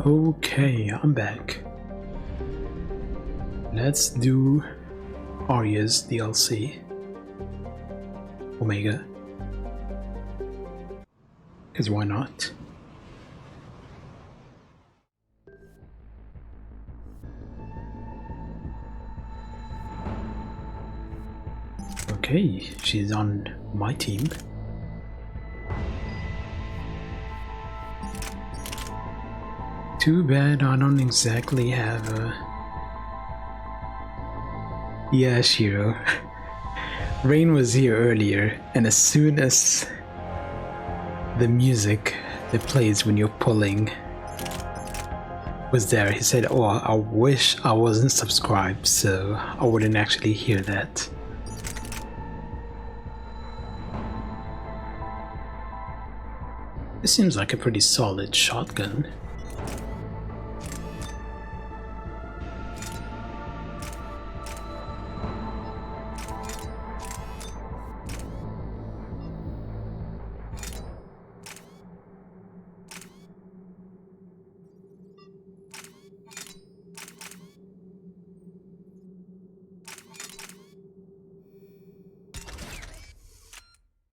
Okay, I'm back. Let's do Arya's DLC. Omega. Because why not? Okay, she's on my team. Too bad I don't exactly have a... Yeah, Shiro. Rain was here earlier, and as soon as the music that plays when you're pulling was there, he said, "Oh, I wish I wasn't subscribed so I wouldn't actually hear that." This seems like a pretty solid shotgun.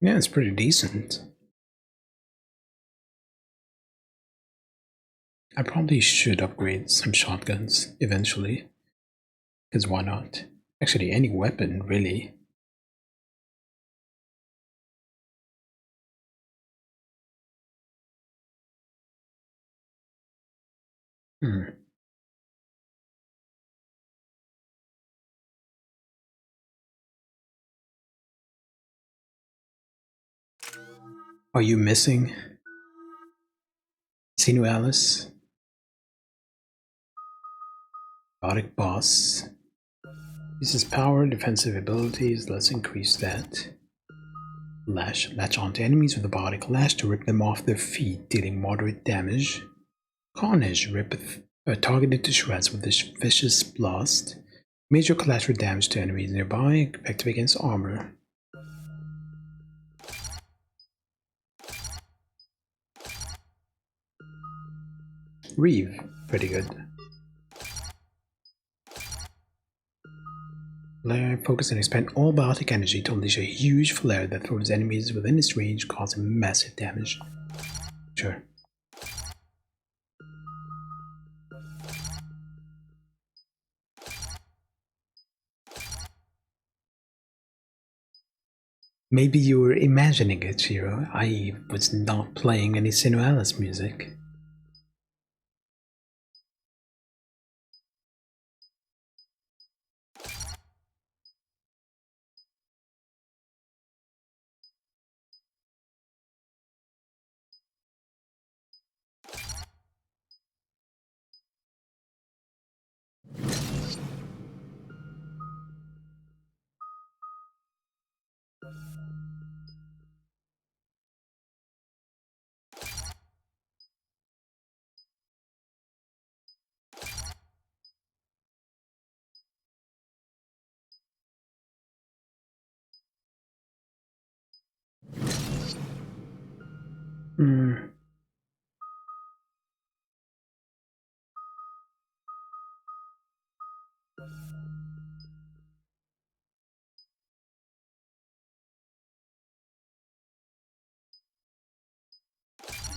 Yeah, it's pretty decent. I probably should upgrade some shotguns eventually. Because why not? Actually, any weapon, really. Are you missing Sinualis? Robotic boss. This is power, defensive abilities. Let's increase that. Latch onto enemies with a robotic lash to rip them off their feet, dealing moderate damage. Carnage, rip targeted to shreds with this vicious blast. Major collateral damage to enemies nearby, effective against armor. Reeve, pretty good. Flare, focus and expend all biotic energy to unleash a huge flare that throws enemies within its range, causing massive damage. Sure. Maybe you were imagining it, Shiro. I was not playing any Sinualis music.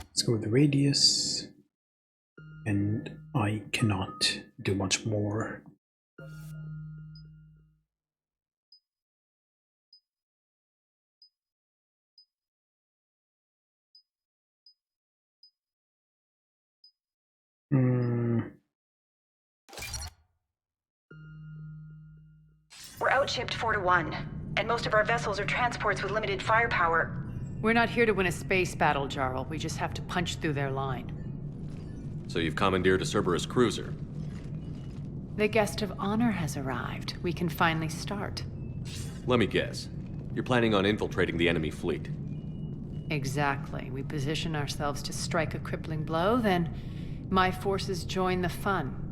Let's go with the radius. And I cannot do much more. We're outshipped 4-1, and most of our vessels are transports with limited firepower. We're not here to win a space battle, Jarl. We just have to punch through their line. So you've commandeered a Cerberus cruiser? The guest of honor has arrived. We can finally start. Let me guess. You're planning on infiltrating the enemy fleet? Exactly. We position ourselves to strike a crippling blow, then my forces join the fun.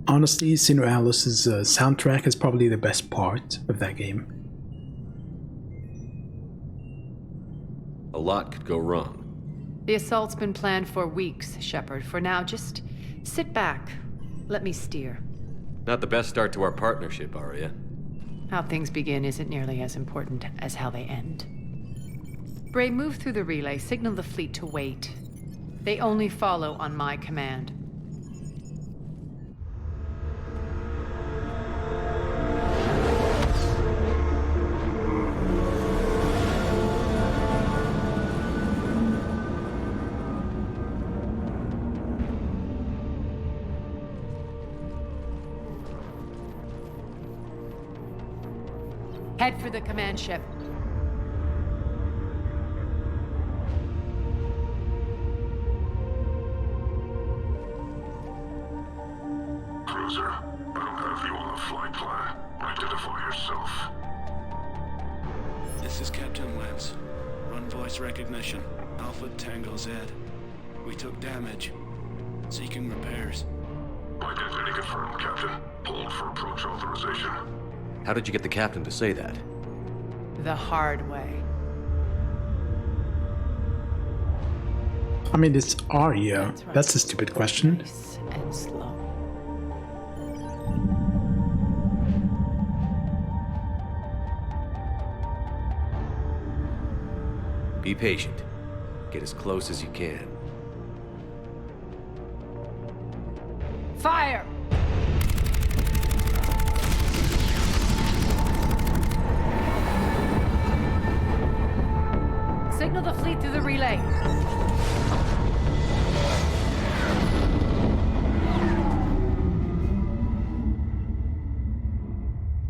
Honestly, Sinualis' soundtrack is probably the best part of that game. A lot could go wrong. The assault's been planned for weeks, Shepard. For now, just sit back. Let me steer. Not the best start to our partnership, Aria. How things begin isn't nearly as important as how they end. Bray, move through the relay. Signal the fleet to wait. They only follow on my command. Head for the command ship. Cruiser, I don't have you on the flight plan. Identify yourself. This is Captain Webs. Run voice recognition. Alpha Tango Z. We took damage. Seeking repairs. Identity confirmed, Captain. Hold for approach authorization. How did you get the captain to say that? The hard way. I mean, it's Aria. That's right. That's a stupid question. Nice and slow. Be patient. Get as close as you can. Fire! Signal the fleet through the relay.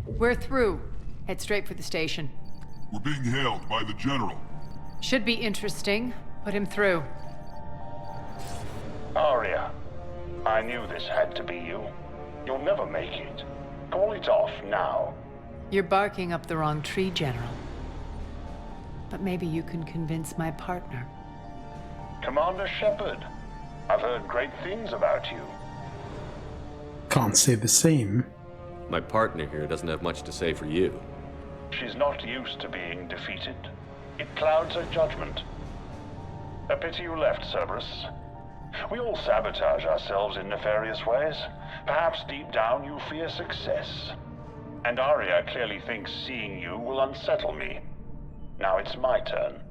We're through. Head straight for the station. We're being hailed by the General. Should be interesting. Put him through. Aria, I knew this had to be you. You'll never make it. Call it off now. You're barking up the wrong tree, General. But maybe you can convince my partner. Commander Shepard, I've heard great things about you. Can't say the same. My partner here doesn't have much to say for you. She's not used to being defeated. It clouds her judgment. A pity you left, Cerberus. We all sabotage ourselves in nefarious ways. Perhaps deep down you fear success. And Aria clearly thinks seeing you will unsettle me. Now it's my turn.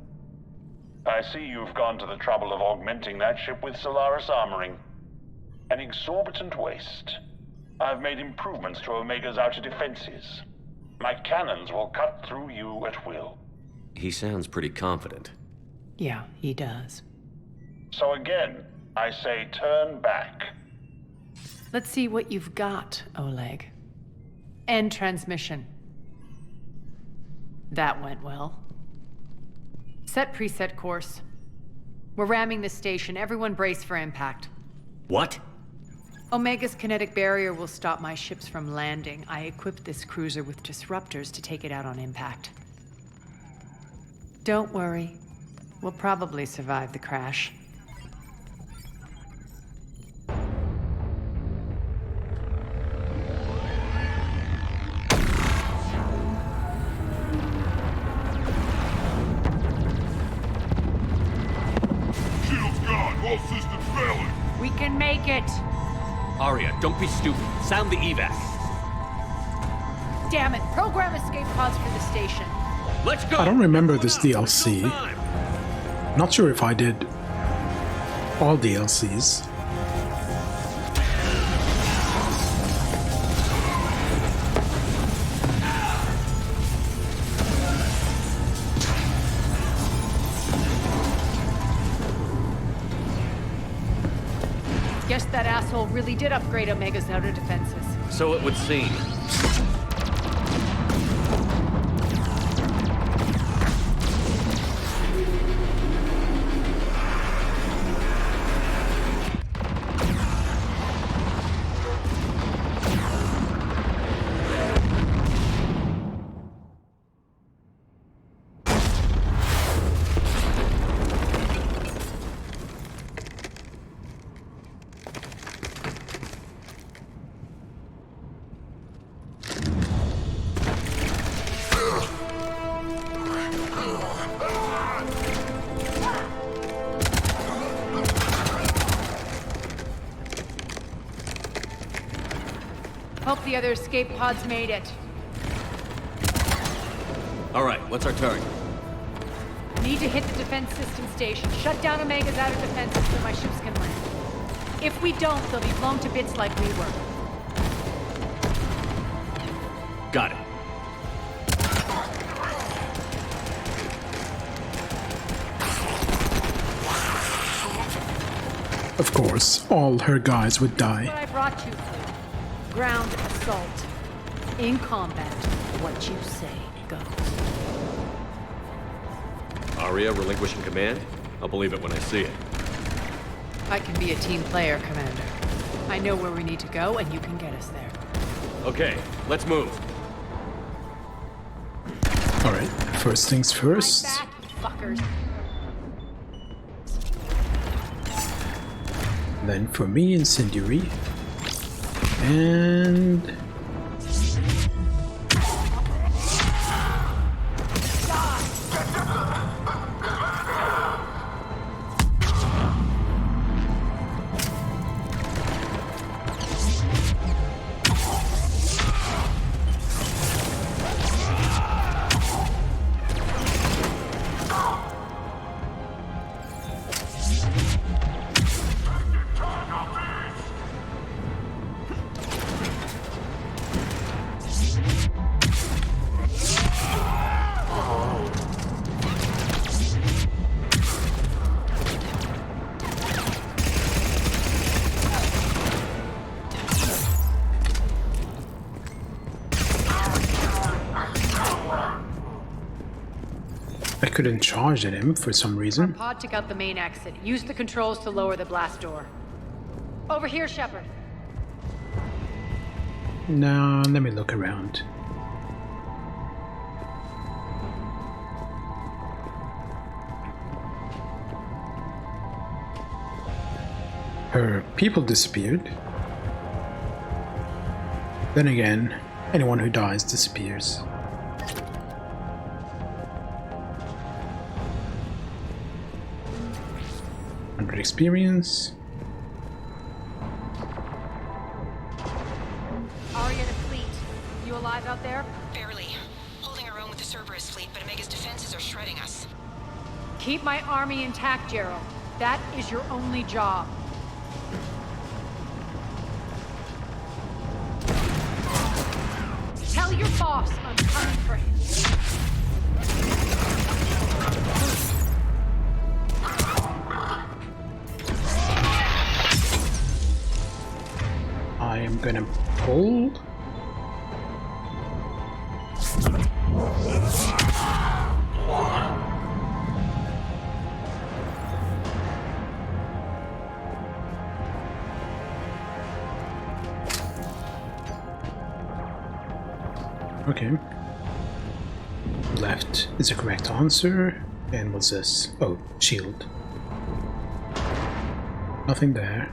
I see you've gone to the trouble of augmenting that ship with Solaris armoring. An exorbitant waste. I've made improvements to Omega's outer defenses. My cannons will cut through you at will. He sounds pretty confident. Yeah, he does. So again, I say turn back. Let's see what you've got, Oleg. End transmission. That went well. Set preset course. We're ramming the station. Everyone brace for impact. What? Omega's kinetic barrier will stop my ships from landing. I equipped this cruiser with disruptors to take it out on impact. Don't worry. We'll probably survive the crash. Shields gone. All systems failing. We can make it! Aria, don't be stupid. Sound the evac. Damn it! Program escape pods for the station. Let's go! I don't remember this There's DLC. no time. Not sure if I did all DLCs. Guess that asshole really did upgrade Omega's outer defenses. So it would seem. the other escape pods made it. All right, what's our target? Need to hit the defense system station. Shut down Omega's outer defenses so my ships can land. If we don't, they'll be blown to bits like we were. Got it. Of course, all her guys would die. What I brought you for. Ground assault. In combat, what you say goes. Aria relinquishing command? I'll believe it when I see it. I can be a team player, Commander. I know where we need to go, and you can get us there. Okay, let's move. Alright, first things first. Back, you fuckers. Then for me, Incendiary. And... I couldn't charge at him for some reason. Pod took out the main exit. Use the controls to lower the blast door. Over here, Shepard. Now, let me look around. Her people disappeared. Then again, anyone who dies disappears. 100 experience. Aria to fleet. You alive out there? Barely. Holding our own with the Cerberus fleet, but Omega's defenses are shredding us. Keep my army intact, Gerald. That is your only job. Tell your boss I'm coming for him. I am gonna pull. Okay. Left is the correct answer. And what's this? Oh, shield. Nothing there.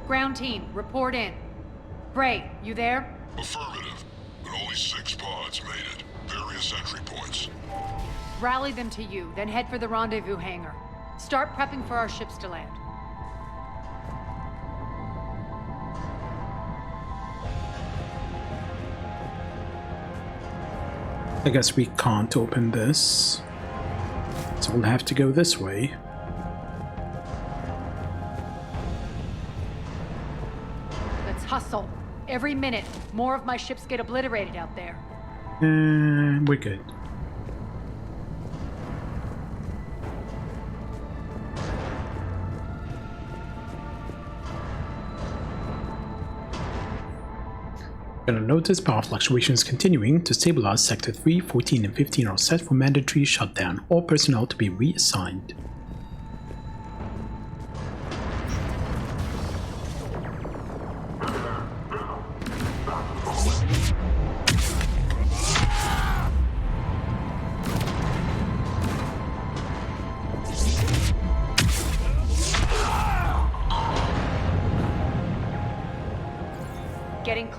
Ground team, report in. Bray, you there? Affirmative, but only 6 pods made it. Various entry points. Rally them to you, then head for the rendezvous hangar. Start prepping for our ships to land. I guess we can't open this, so we'll have to go this way. Let's hustle. Every minute, more of my ships get obliterated out there. We're good. Gonna notice power fluctuations continuing. To stabilize Sector 3, 14 and 15 are set for mandatory shutdown. All personnel to be reassigned.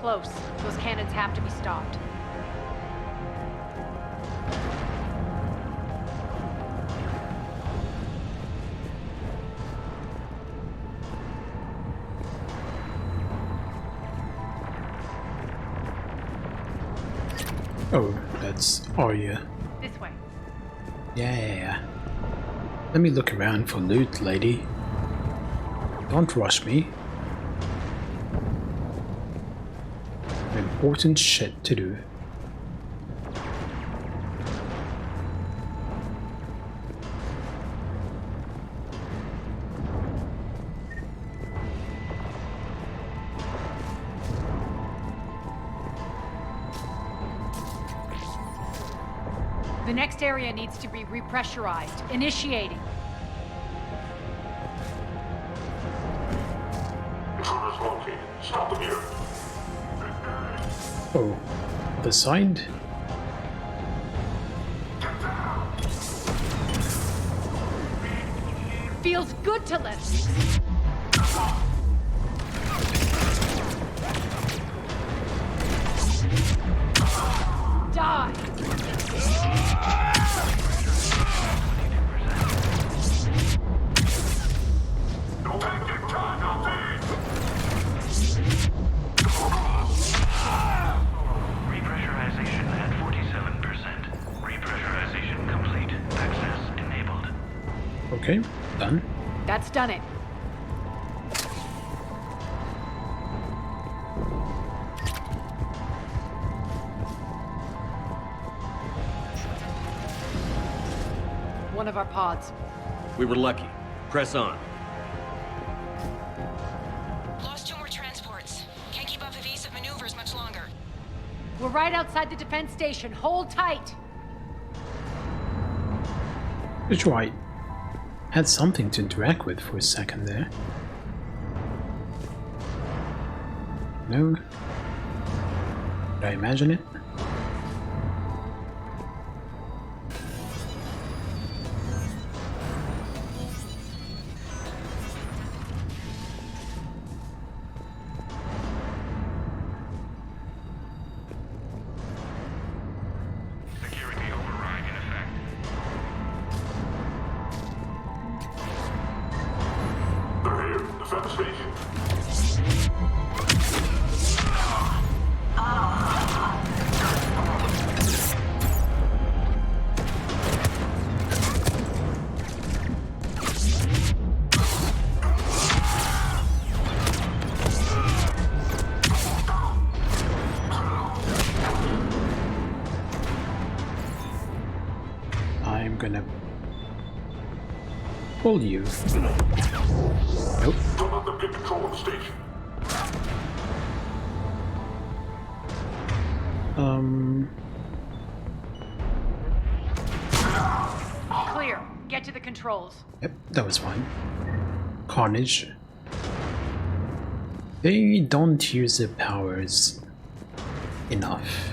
close. Those cannons have to be stopped. Oh, that's Arya. This way. Yeah. Let me look around for loot, lady. Don't rush me. Important shit to do. The next area needs to be repressurized. Initiating. Intruders located. Stop them here. Oh, other side? Feels good to live. Die. Repressurization at 47%. Repressurization complete. Access enabled. Okay, done. That's done it. One of our pods. We were lucky. Press on. Lost 2 more transports. Can't keep up evasive maneuvers much longer. We're right outside the defense station. Hold tight. That's right. Had something to interact with for a second there. No? Did I imagine it? Security override in effect. They're here. Defend the station. I'm gonna pull you. Nope. Don't let them get control of the station. Clear. Get to the controls. Yep, that was fine. Carnage. They don't use their powers enough.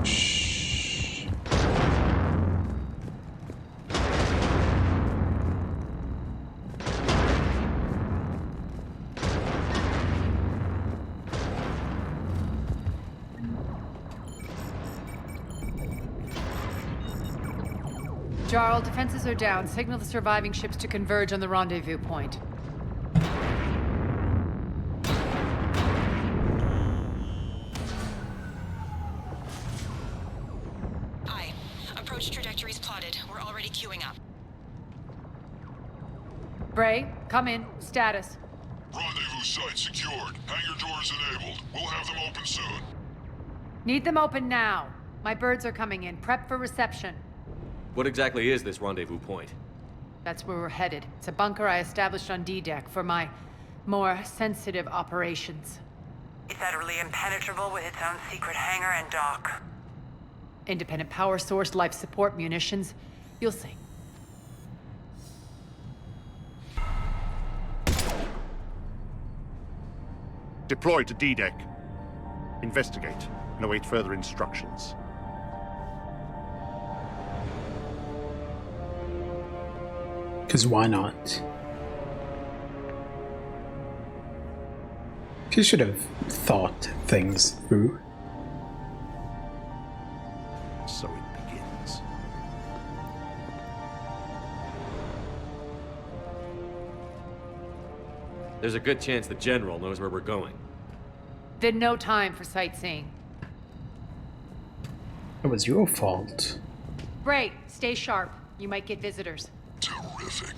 Shh. Jarl, defenses are down. Signal the surviving ships to converge on the rendezvous point. Aye. Approach trajectories plotted. We're already queuing up. Bray, come in. Status. Rendezvous site secured. Hangar doors enabled. We'll have them open soon. Need them open now. My birds are coming in. Prep for reception. What exactly is this rendezvous point? That's where we're headed. It's a bunker I established on D-Deck for my more sensitive operations. It's utterly impenetrable with its own secret hangar and dock. Independent power source, life support, munitions. You'll see. Deploy to D-Deck. Investigate and await further instructions. Because why not? She should have thought things through. So it begins. There's a good chance the General knows where we're going. Then no time for sightseeing. It was your fault. Bray, stay sharp. You might get visitors. Terrific.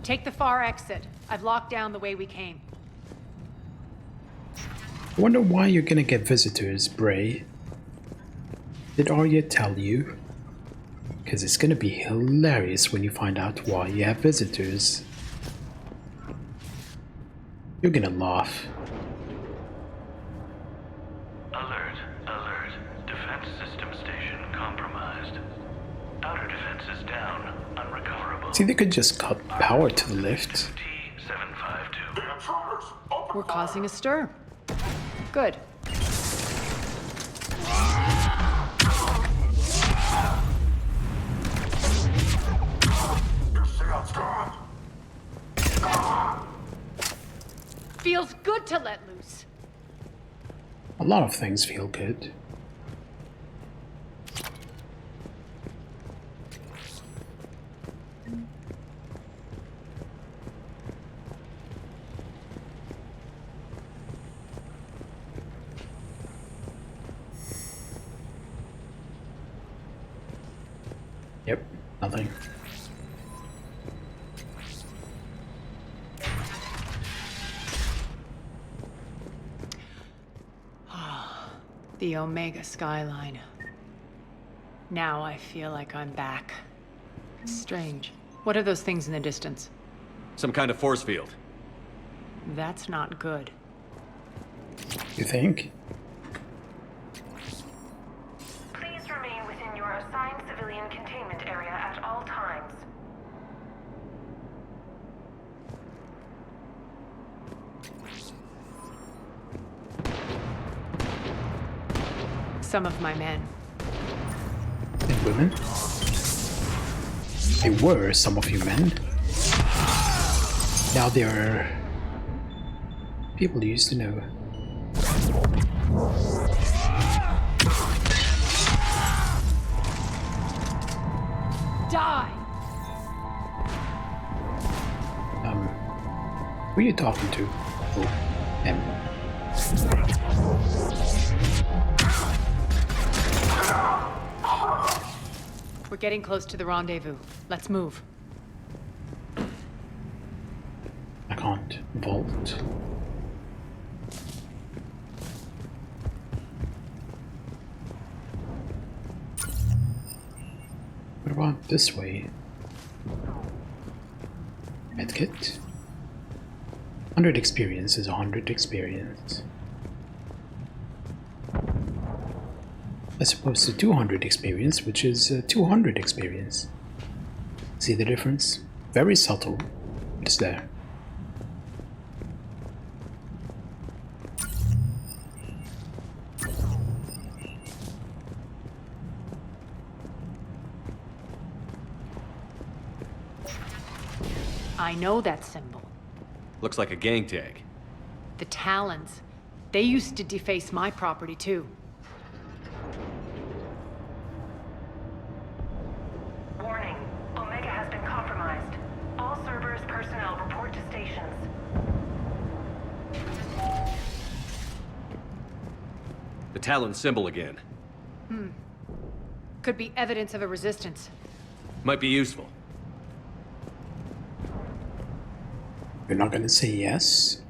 Take the far exit. I've locked down the way we came. I wonder why you're gonna get visitors, Bray. Did Arya tell you? Because it's gonna be hilarious when you find out why you have visitors. You're gonna laugh. Alert, alert. Defense system station compromised. Outer defenses down, unrecoverable. See, they could just cut power to the lift. T-752. The intruders! Open We're causing a stir. Good. Your seance gone! Feels good to let loose. A lot of things feel good. Yep, nothing. The Omega skyline. Now I feel like I'm back. Strange. What are those things in the distance? Some kind of force field. That's not good. You think? Please remain within your assigned civilian containment area at all times. Some of my men. And women? They were some of you men. Now they're people you used to know. Die! Who are you talking to? Oh, M. We're getting close to the rendezvous. Let's move. I can't vault. What about this way? Medkit? 100 experience is 100 experience. As opposed to 200 experience, which is 200 experience. See the difference? Very subtle, but it's there. I know that symbol. Looks like a gang tag. The Talons. They used to deface my property too. Warning. Omega has been compromised. All Cerberus personnel report to stations. The Talon symbol again. Could be evidence of a resistance. Might be useful. You're not gonna say yes?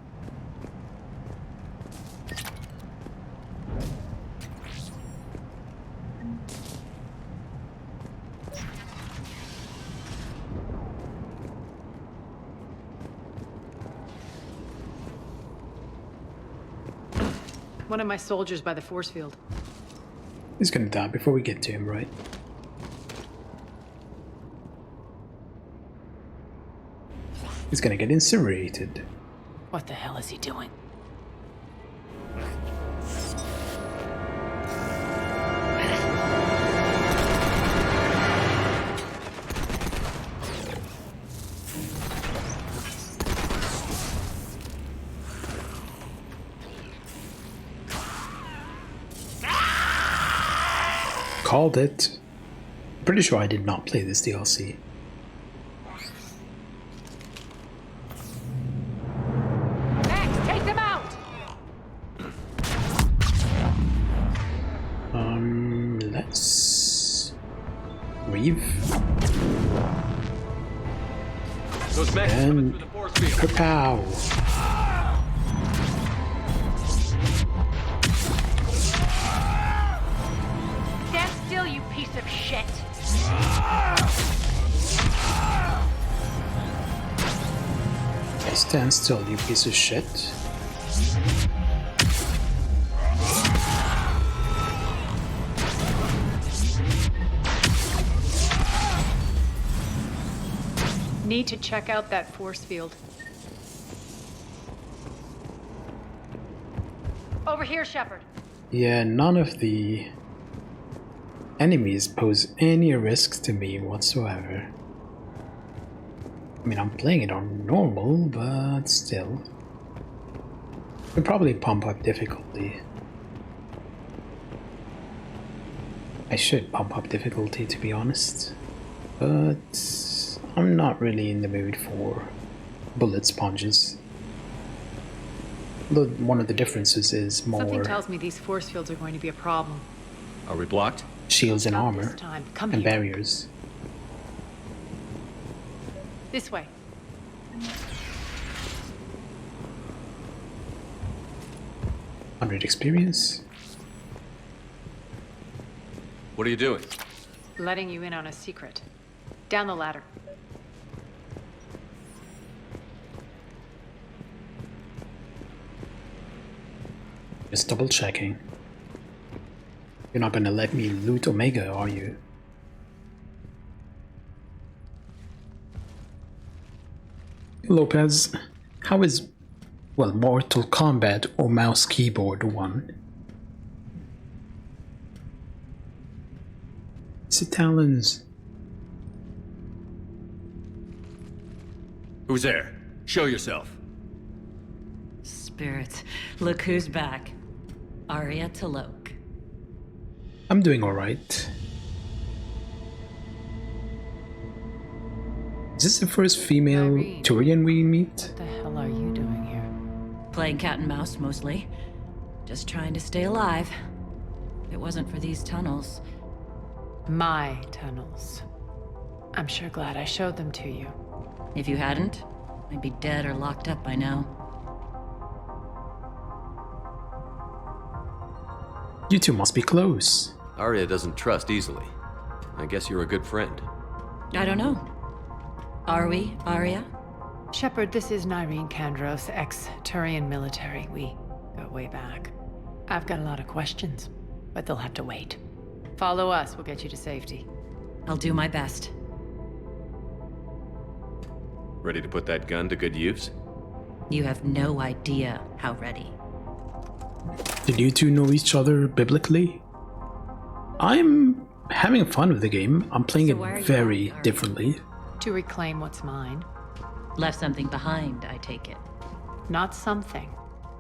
One of my soldiers by the force field. He's gonna die before we get to him, right? He's gonna get incinerated. What the hell is he doing? Called it. Pretty sure I did not play this DLC. Max, take them out! Let's Reeve Those mechs coming and through the force field. Kapow. Stand still, you piece of shit! Okay, stand still, you piece of shit. Need to check out that force field. Over here, Shepard. Yeah, none of the enemies pose any risks to me whatsoever. I mean, I'm playing it on normal, but still. Could probably pump up difficulty. I should pump up difficulty, to be honest. But I'm not really in the mood for bullet sponges. One of the differences is more Something tells me these force fields are going to be a problem. Are we blocked? shields and Not armor this time. Come and here. barriers. This way. $100 experience. What are you doing? Letting you in on a secret. Down the ladder. Just double checking. You're not gonna let me loot Omega, are you? Lopez, how is, well, Mortal Kombat or mouse keyboard 1? Is it Talons? Who's there? Show yourself. Spirits, look who's back. Arya T'Loak. I'm doing alright. Is this the first female Irene. Turian we meet? What the hell are you doing here? Playing cat and mouse mostly. Just trying to stay alive. If it wasn't for these tunnels. My tunnels. I'm sure glad I showed them to you. If you hadn't, I'd be dead or locked up by now. You two must be close. Arya doesn't trust easily. I guess you're a good friend. I don't know. Are we, Arya? Shepard, this is Nyreen Kandros, ex-Turian military. We go way back. I've got a lot of questions, but they'll have to wait. Follow us, we'll get you to safety. I'll do my best. Ready to put that gun to good use? You have no idea how ready. Did you two know each other biblically? I'm having fun with the game. I'm playing So why are it you very out, Arya? differently. To reclaim what's mine. Left something behind, I take it. Not something.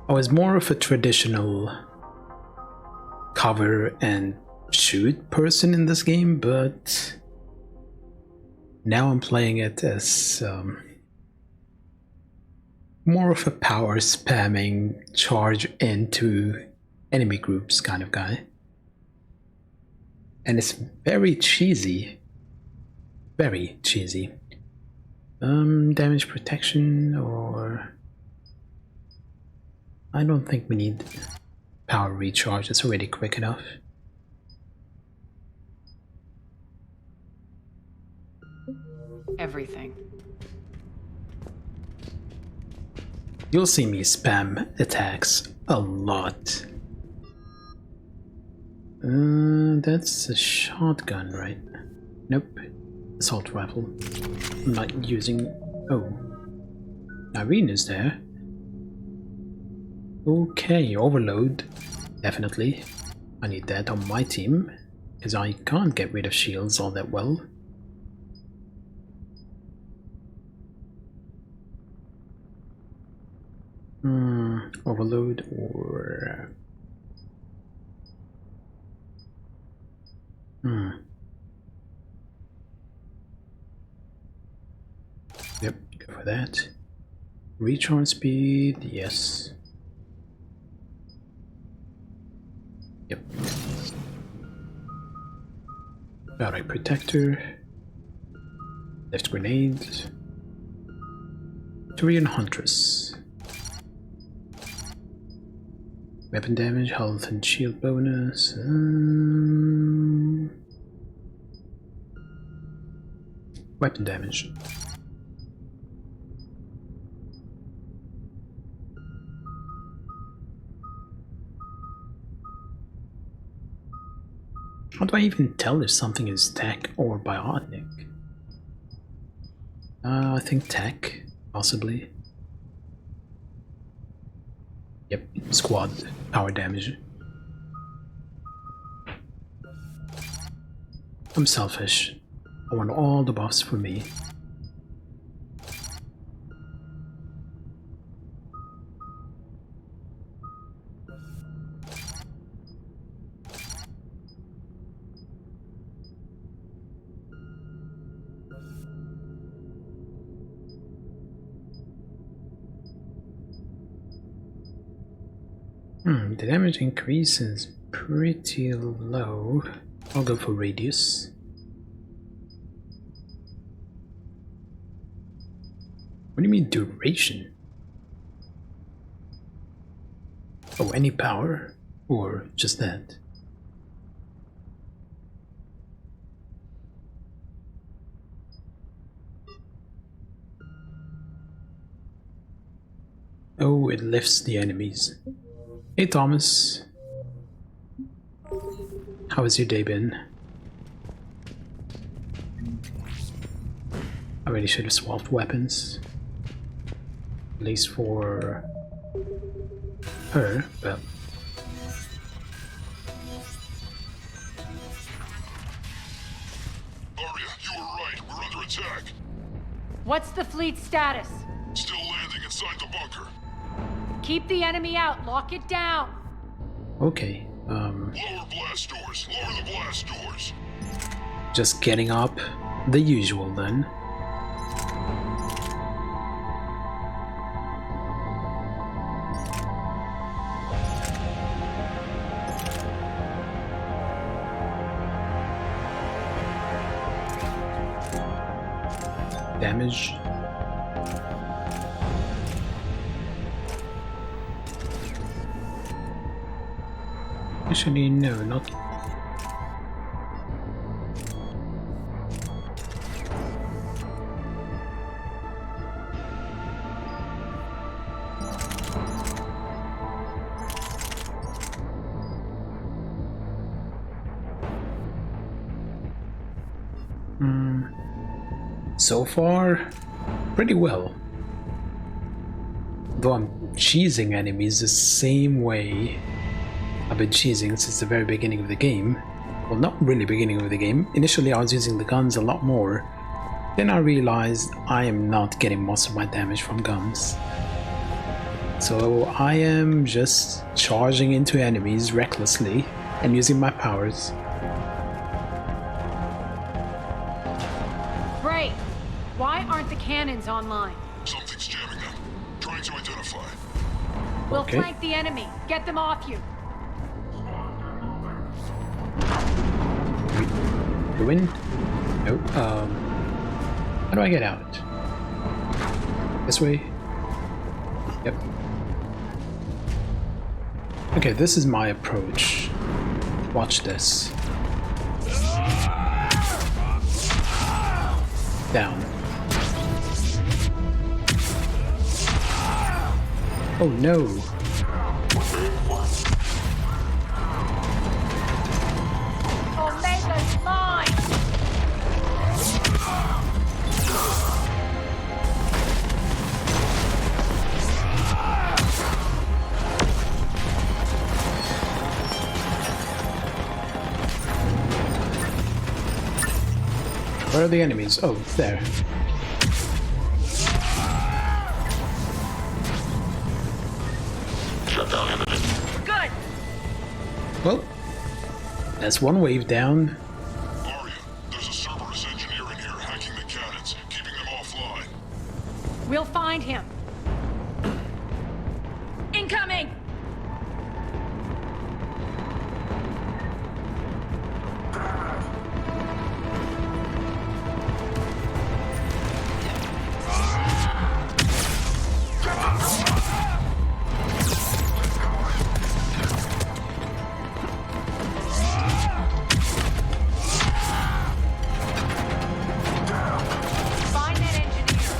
I was more of a traditional cover and shoot person in this game, but now I'm playing it as more of a power spamming, charge into enemy groups kind of guy. And it's very cheesy. Very cheesy. Damage protection, or I don't think we need power recharge, it's already quick enough. Everything. You'll see me spam attacks a lot. That's a shotgun, right? Nope. Assault rifle. I'm not using... Oh. Irene is there. Okay, overload. Definitely. I need that on my team, because I can't get rid of shields all that well. Overload or... Yep, go for that. Recharge speed, yes. Yep. Alright, protector. Left grenade. Turian Huntress. Weapon damage, health and shield bonus. Weapon damage. How do I even tell if something is tech or biotic? I think tech, possibly. Yep, squad power damage. I'm selfish. I want all the buffs for me. The damage increase is pretty low. I'll go for radius. What do you mean duration? Oh, any power? Or just that? Oh, it lifts the enemies. Hey Thomas, how has your day been? I really should have swapped weapons, at least for her, but... Arya, you were right. We're under attack. What's the fleet's status? Still landing inside the bunker. Keep the enemy out. Lock it down. Okay, Lower blast doors. Lower the blast doors. just getting up, the usual then. Damage. Actually, no, not... So far, pretty well. Though I'm cheesing enemies the same way I've been cheesing since the very beginning of the game. Well, not really beginning of the game. Initially I was using the guns a lot more. Then I realized I am not getting most of my damage from guns. So I am just charging into enemies recklessly and using my powers. Bray, why aren't the cannons online? Something's jamming them. Trying to identify. We'll Okay. flank the enemy. Get them off you. Go in? Nope. How do I get out? This way? Yep. Okay, this is my approach. Watch this. Down. Oh no! Omega's mine! Where are the enemies? Oh, there. Shut down imminent. Good. Well, that's one wave down. Arya, there's a Cerberus engineer in here hacking the cannons, keeping them offline. We'll find him. Incoming! Find that engineer.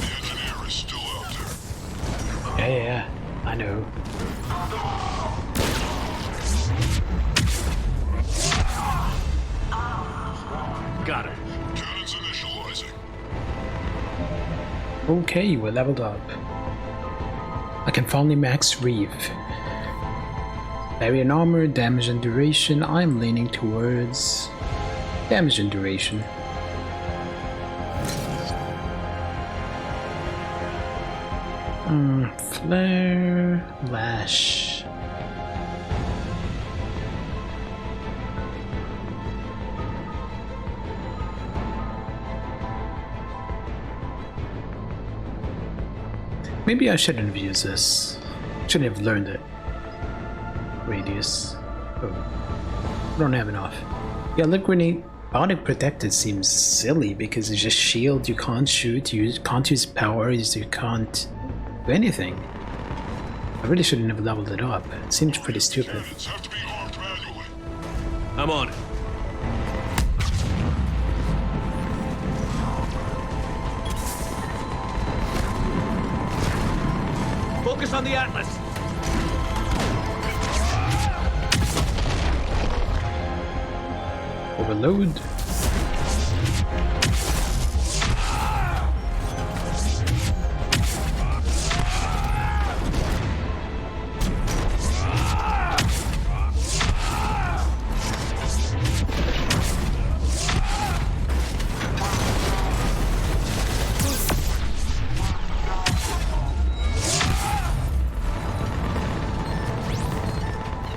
The engineer is still out there. Yeah, I know. Got it. Cannons initializing. Okay, we're leveled up. I can finally max Reeve. Barrier and armor, damage and duration. I'm leaning towards damage and duration. Flare, lash. Maybe I shouldn't have used this. Shouldn't have learned it. Radius. Oh. Don't have enough. Yeah, Live Grenade Bionic Protected seems silly because it's just shield, you can't shoot, you can't use powers, you can't do anything. I really shouldn't have leveled it up. It seems pretty stupid. Cannons have to be armed manually. I'm on it. Focus on the Atlas. Overload.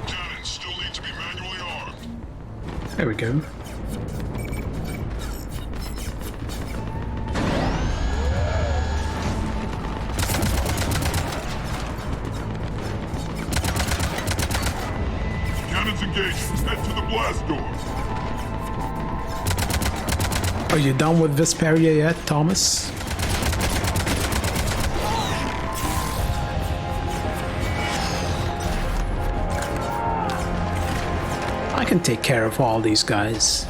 Cannons still need to be manually armed. There we go. Cannons engaged. Head to the blast door. Are you done with Vesperia yet, Thomas? I can take care of all these guys.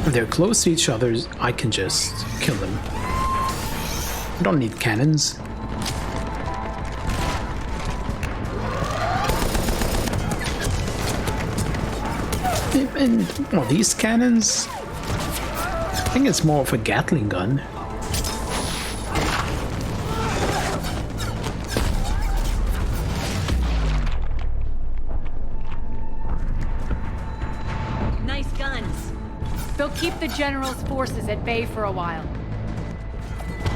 If they're close to each other, I can just kill them. I don't need cannons. And well, these cannons, I think it's more of a Gatling gun. Nice guns. They'll keep the General's forces at bay for a while.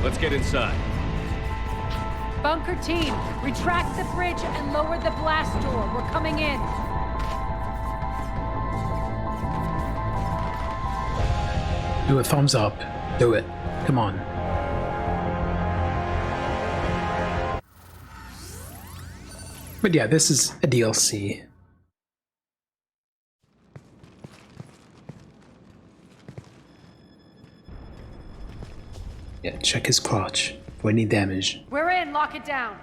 Let's get inside. Bunker team, retract the bridge and lower the blast door. We're coming in. Do a thumbs up. Do it. Come on. But yeah, this is a DLC. Yeah, check his crotch for any damage. We're in. Lock it down.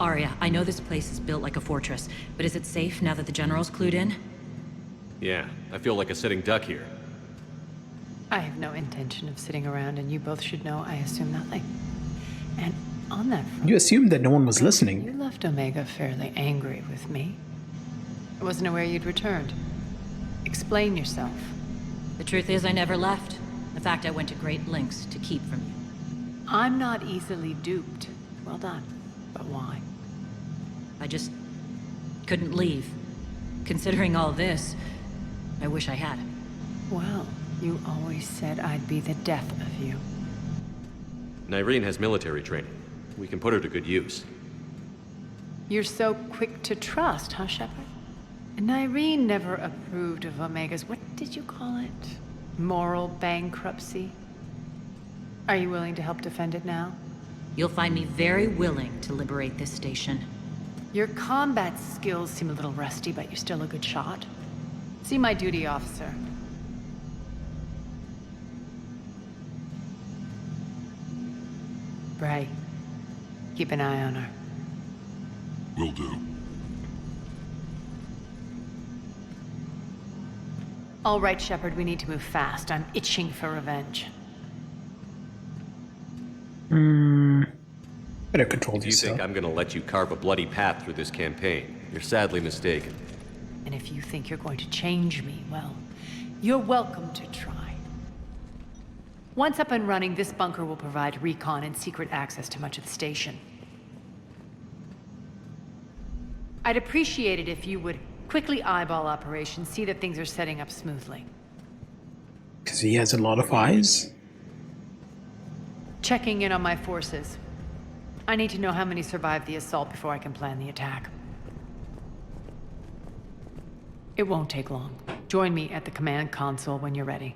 Arya, I know this place is built like a fortress, but is it safe now that the General's clued in? Yeah, I feel like a sitting duck here. I have no intention of sitting around, and you both should know I assume nothing. And on that front, You assumed that no one was listening. you left Omega fairly angry with me. I wasn't aware you'd returned. Explain yourself. The truth is, I never left. In fact, I went to great lengths to keep from you. I'm not easily duped. Well done. But why? I just couldn't leave. Considering all this, I wish I had. Well, you always said I'd be the death of you. Nyreen has military training. We can put her to good use. You're so quick to trust, huh, Shepard? Nyreen never approved of Omega's, what did you call it? Moral bankruptcy? Are you willing to help defend it now? You'll find me very willing to liberate this station. Your combat skills seem a little rusty, but you're still a good shot. See my duty officer. Bray, keep an eye on her. Will do. All right, Shepard, we need to move fast. I'm itching for revenge. Better control If you yourself. think I'm gonna let you carve a bloody path through this campaign, you're sadly mistaken. And if you think you're going to change me, well, you're welcome to try. Once up and running, this bunker will provide recon and secret access to much of the station. I'd appreciate it if you would quickly eyeball operations, see that things are setting up smoothly. Because he has a lot of eyes. Checking in on my forces. I need to know how many survived the assault before I can plan the attack. It won't take long. Join me at the command console when you're ready.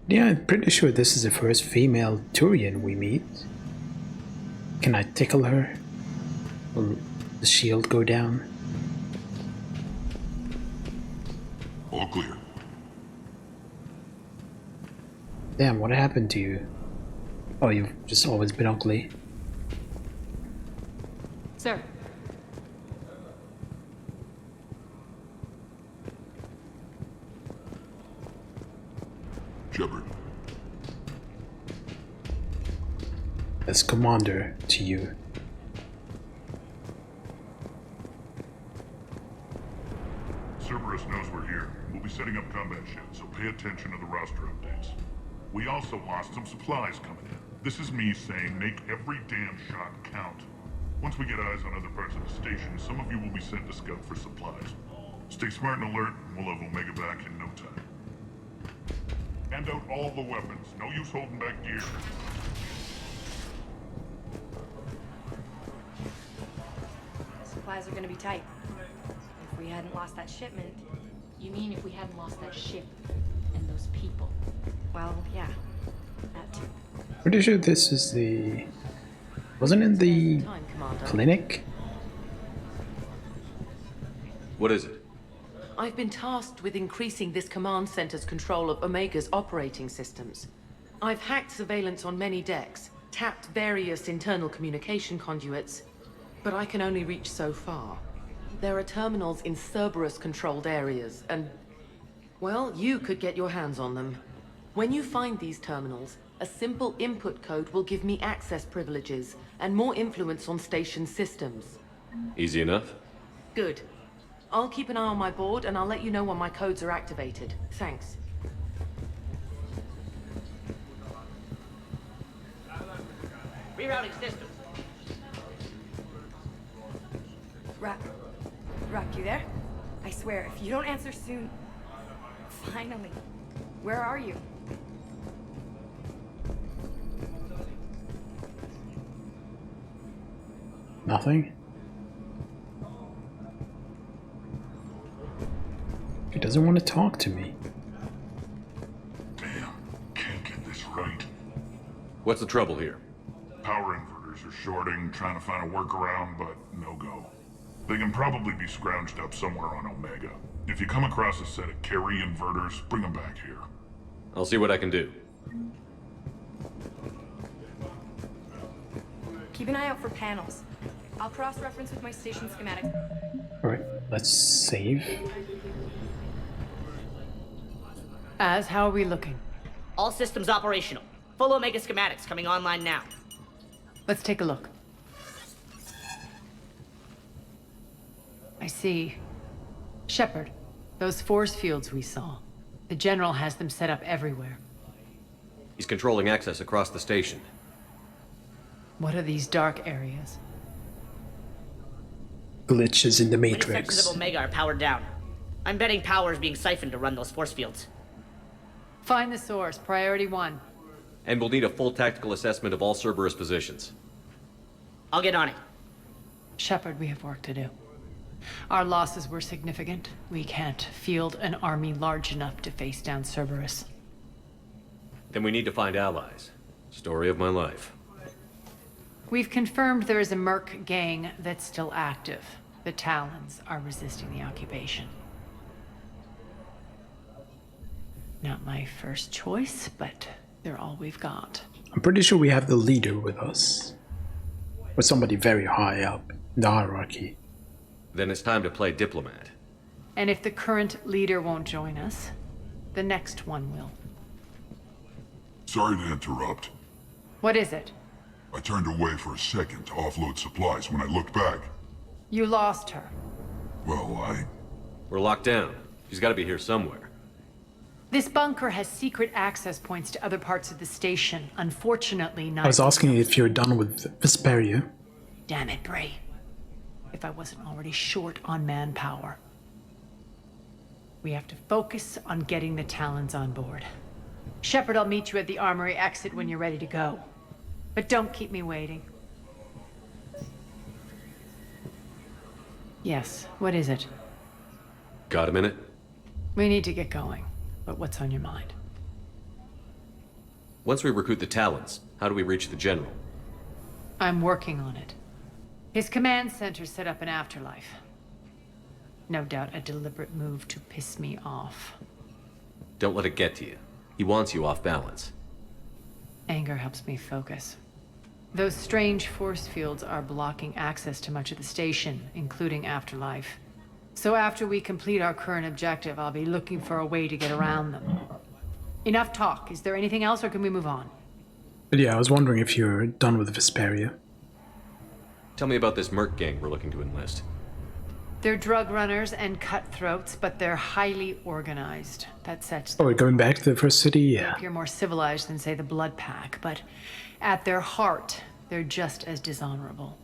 Yeah, I'm pretty sure this is the first female Turian we meet. Can I tickle her? Will the shield go down? All clear. Damn, what happened to you? Oh, you've just always been ugly. Sir. Shepard. As commander to you. Cerberus knows we're here. We'll be setting up combat sheds, so pay attention to the roster updates. We also lost some supplies coming in. This is me saying make every damn shot count. Once we get eyes on other parts of the station, some of you will be sent to scout for supplies. Stay smart and alert, and we'll have Omega back in no time. Hand out all the weapons. No use holding back gear. Supplies are gonna be tight. If we hadn't lost that shipment... You mean if we hadn't lost that ship and those people? Well, yeah. That too. Pretty sure this is the... Wasn't it the clinic? What is it? I've been tasked with increasing this command center's control of Omega's operating systems. I've hacked surveillance on many decks, tapped various internal communication conduits, but I can only reach so far. There are terminals in Cerberus-controlled areas, and... well, you could get your hands on them. When you find these terminals, a simple input code will give me access privileges and more influence on station systems. Easy enough? Good. I'll keep an eye on my board, and I'll let you know when my codes are activated. Thanks. Rerouting systems. Rock, you there? I swear, if you don't answer soon... Finally. Where are you? Nothing? He doesn't want to talk to me. Damn, can't get this right. What's the trouble here? Power inverters are shorting, trying to find a workaround, but no go. They can probably be scrounged up somewhere on Omega. If you come across a set of carry inverters, bring them back here. I'll see what I can do. Keep an eye out for panels. I'll cross-reference with my station schematic. Alright, let's save. How are we looking? All systems operational. Full Omega schematics coming online now. Let's take a look. I see. Shepard, those force fields we saw. The General has them set up everywhere. He's controlling access across the station. What are these dark areas? Glitches in the Many Matrix. sections of Omega are powered down. I'm betting power is being siphoned to run those force fields. Find the source, priority 1. And we'll need a full tactical assessment of all Cerberus positions. I'll get on it. Shepard, we have work to do. Our losses were significant. We can't field an army large enough to face down Cerberus. Then we need to find allies. Story of my life. We've confirmed there is a Merc gang that's still active. The Talons are resisting the occupation. Not my first choice, but they're all we've got. I'm pretty sure we have the leader with us. Or somebody very high up in the hierarchy. Then it's time to play diplomat. And if the current leader won't join us, the next one will. Sorry to interrupt. What is it? I turned away for a second to offload supplies. When I looked back, You lost her. well, We're locked down. She's got to be here somewhere. This bunker has secret access points to other parts of the station. Unfortunately, I was asking if you're done with Vesperia. Damn it, Bray. If I wasn't already short on manpower. We have to focus on getting the Talons on board. Shepard, I'll meet you at the armory exit when you're ready to go. But don't keep me waiting. Yes, what is it? Got a minute? We need to get going. But what's on your mind? Once we recruit the Talons, how do we reach the General? I'm working on it. His command center set up an afterlife. No doubt a deliberate move to piss me off. Don't let it get to you. He wants you off balance. Anger helps me focus. Those strange force fields are blocking access to much of the station, including afterlife. So after we complete our current objective, I'll be looking for a way to get around them. Enough talk. Is there anything else, or can we move on? But yeah, I was wondering if you're done with Vesperia. Tell me about this Merc gang we're looking to enlist. They're drug runners and cutthroats, but they're highly organized. That sets Oh, we're going back to the first city? Yeah. They appear more civilized than, say, the Blood Pack, but at their heart, they're just as dishonorable.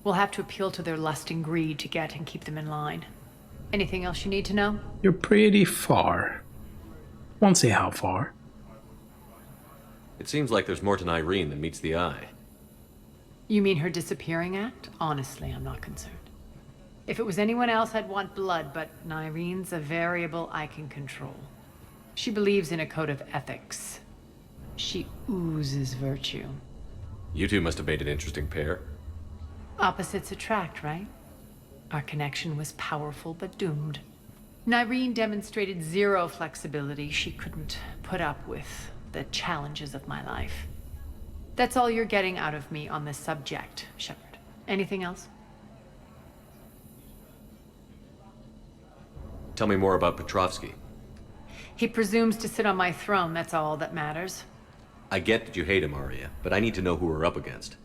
We'll have to appeal to their lust and greed to get and keep them in line. Anything else you need to know? You're pretty far. Won't say how far. It seems like there's more to Nyreen than meets the eye. You mean her disappearing act? Honestly, I'm not concerned. If it was anyone else, I'd want blood, but Nyreen's a variable I can control. She believes in a code of ethics. She oozes virtue. You two must have made an interesting pair. Opposites attract, right? Our connection was powerful but doomed. Nyreen demonstrated zero flexibility. She couldn't put up with the challenges of my life. That's all you're getting out of me on this subject, Shepard. Anything else? Tell me more about Petrovsky. He presumes to sit on my throne, that's all that matters. I get that you hate him, Arya, but I need to know who we're up against.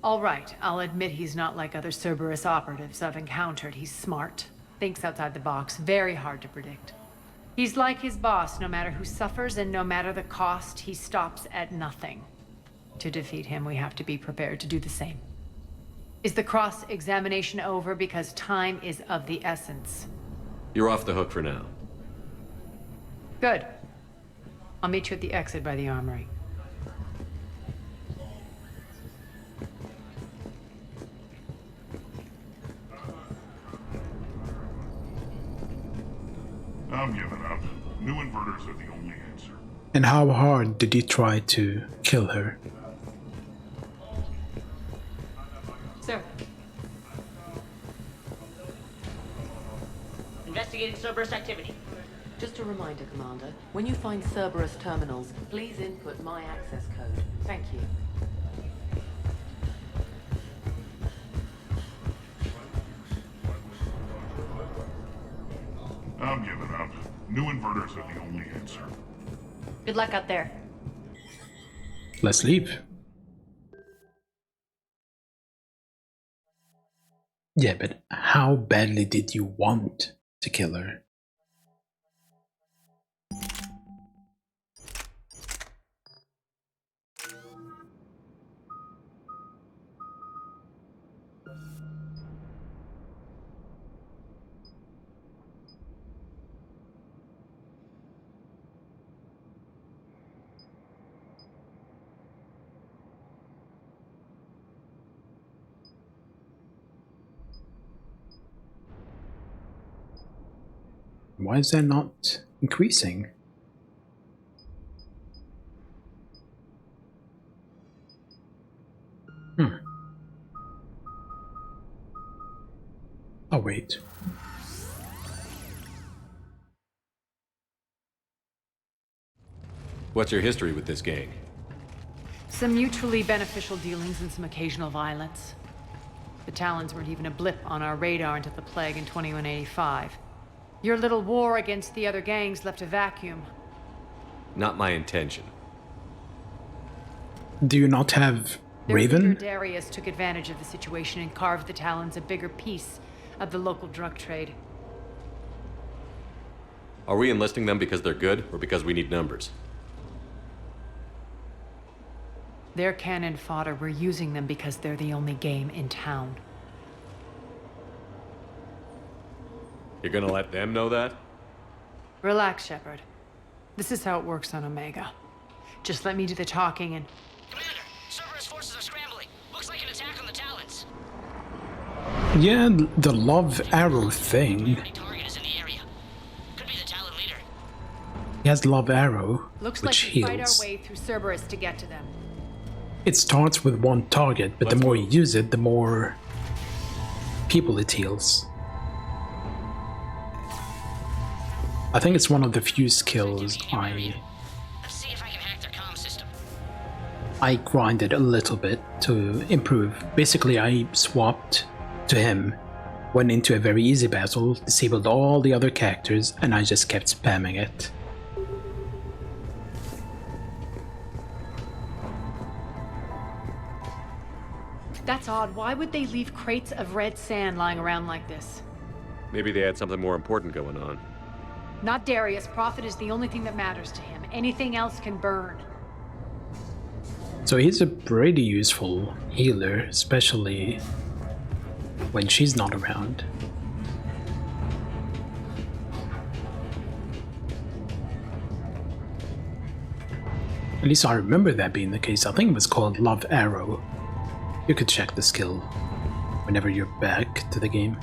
All right, I'll admit he's not like other Cerberus operatives I've encountered. He's smart, thinks outside the box, very hard to predict. He's like his boss, no matter who suffers and no matter the cost, he stops at nothing. To defeat him, we have to be prepared to do the same. Is the cross-examination over? Because time is of the essence. You're off the hook for now. Good. I'll meet you at the exit by the armory. I'm giving up. New inverters are the only answer. And how hard did you try to kill her? Sir. Investigating Cerberus activity. Just a reminder, Commander. When you find Cerberus terminals, please input my access code. Thank you. I'm giving up. New inverters are the only answer. Good luck out there. Let's leave. Yeah, but how badly did you want to kill her? Why is that not increasing? Oh, wait. What's your history with this gang? Some mutually beneficial dealings and some occasional violence. The Talons weren't even a blip on our radar until the Plague in 2185. Your little war against the other gangs left a vacuum. Not my intention. Do you not have Raven? Their leader, Darius, took advantage of the situation and carved the Talons a bigger piece of the local drug trade. Are we enlisting them because they're good, or because we need numbers? They're cannon fodder. We're using them because they're the only game in town. You're gonna let them know that? Relax, Shepard. This is how it works on Omega. Just let me do the talking and... Commander, Cerberus forces are scrambling. Looks like an attack on the Talons. Yeah, the love arrow thing. Target is in the area. Could be the Talon leader. He has love arrow, Looks which like we fight our heals. way through Cerberus to get to them. It starts with one target, but the more you use it, the more people it heals. I think it's one of the few skills I grinded a little bit to improve. Basically, I swapped to him, went into a very easy battle, disabled all the other characters, and I just kept spamming it. That's odd. Why would they leave crates of red sand lying around like this? Maybe they had something more important going on. Not Darius. Profit is the only thing that matters to him. Anything else can burn. So he's a pretty useful healer, especially when she's not around. At least I remember that being the case. I think it was called Love Arrow. You could check the skill whenever you're back to the game.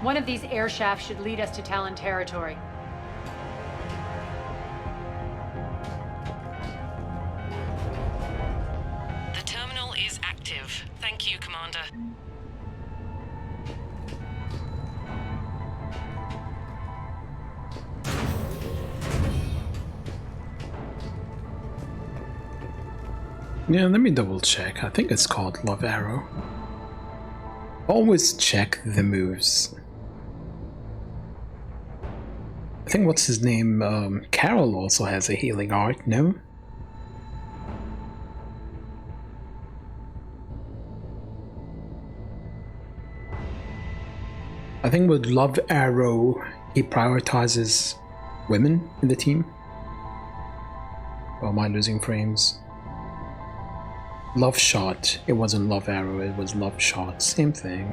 One of these air shafts should lead us to Talon territory. The terminal is active. Thank you, Commander. Yeah, let me double check. I think it's called Love Arrow. Always check the moves. I think what's his name? Carol also has a healing art, no? I think with Love Arrow, he prioritizes women in the team. Or am I losing frames? Love Shot. It wasn't Love Arrow, it was Love Shot. Same thing.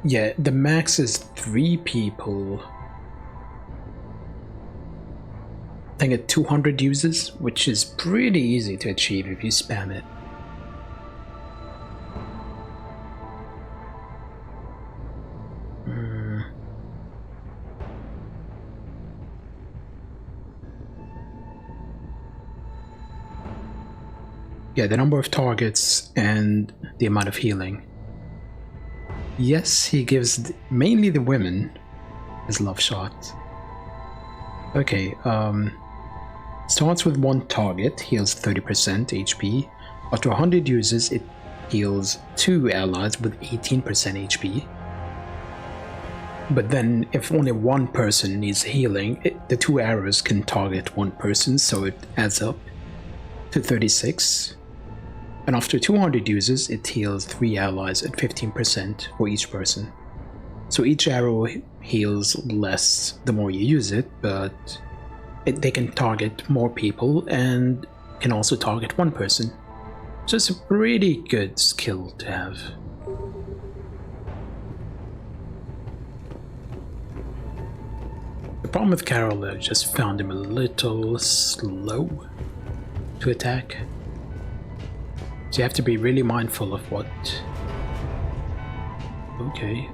Yeah, the max is 3 people. I think at 200 users, which is pretty easy to achieve if you spam it. Yeah, the number of targets and the amount of healing. Yes, he gives mainly the women his love shot. Okay, starts with one target, heals 30% HP. After 100 uses, it heals 2 allies with 18% HP. But then, if only one person needs healing, the 2 arrows can target one person, so it adds up to 36. And after 200 uses, it heals 3 allies at 15% for each person. So each arrow heals less the more you use it, but they can target more people and can also target one person. So it's a pretty good skill to have. The problem with Carol, I just found him a little slow to attack. So you have to be really mindful of what... Okay,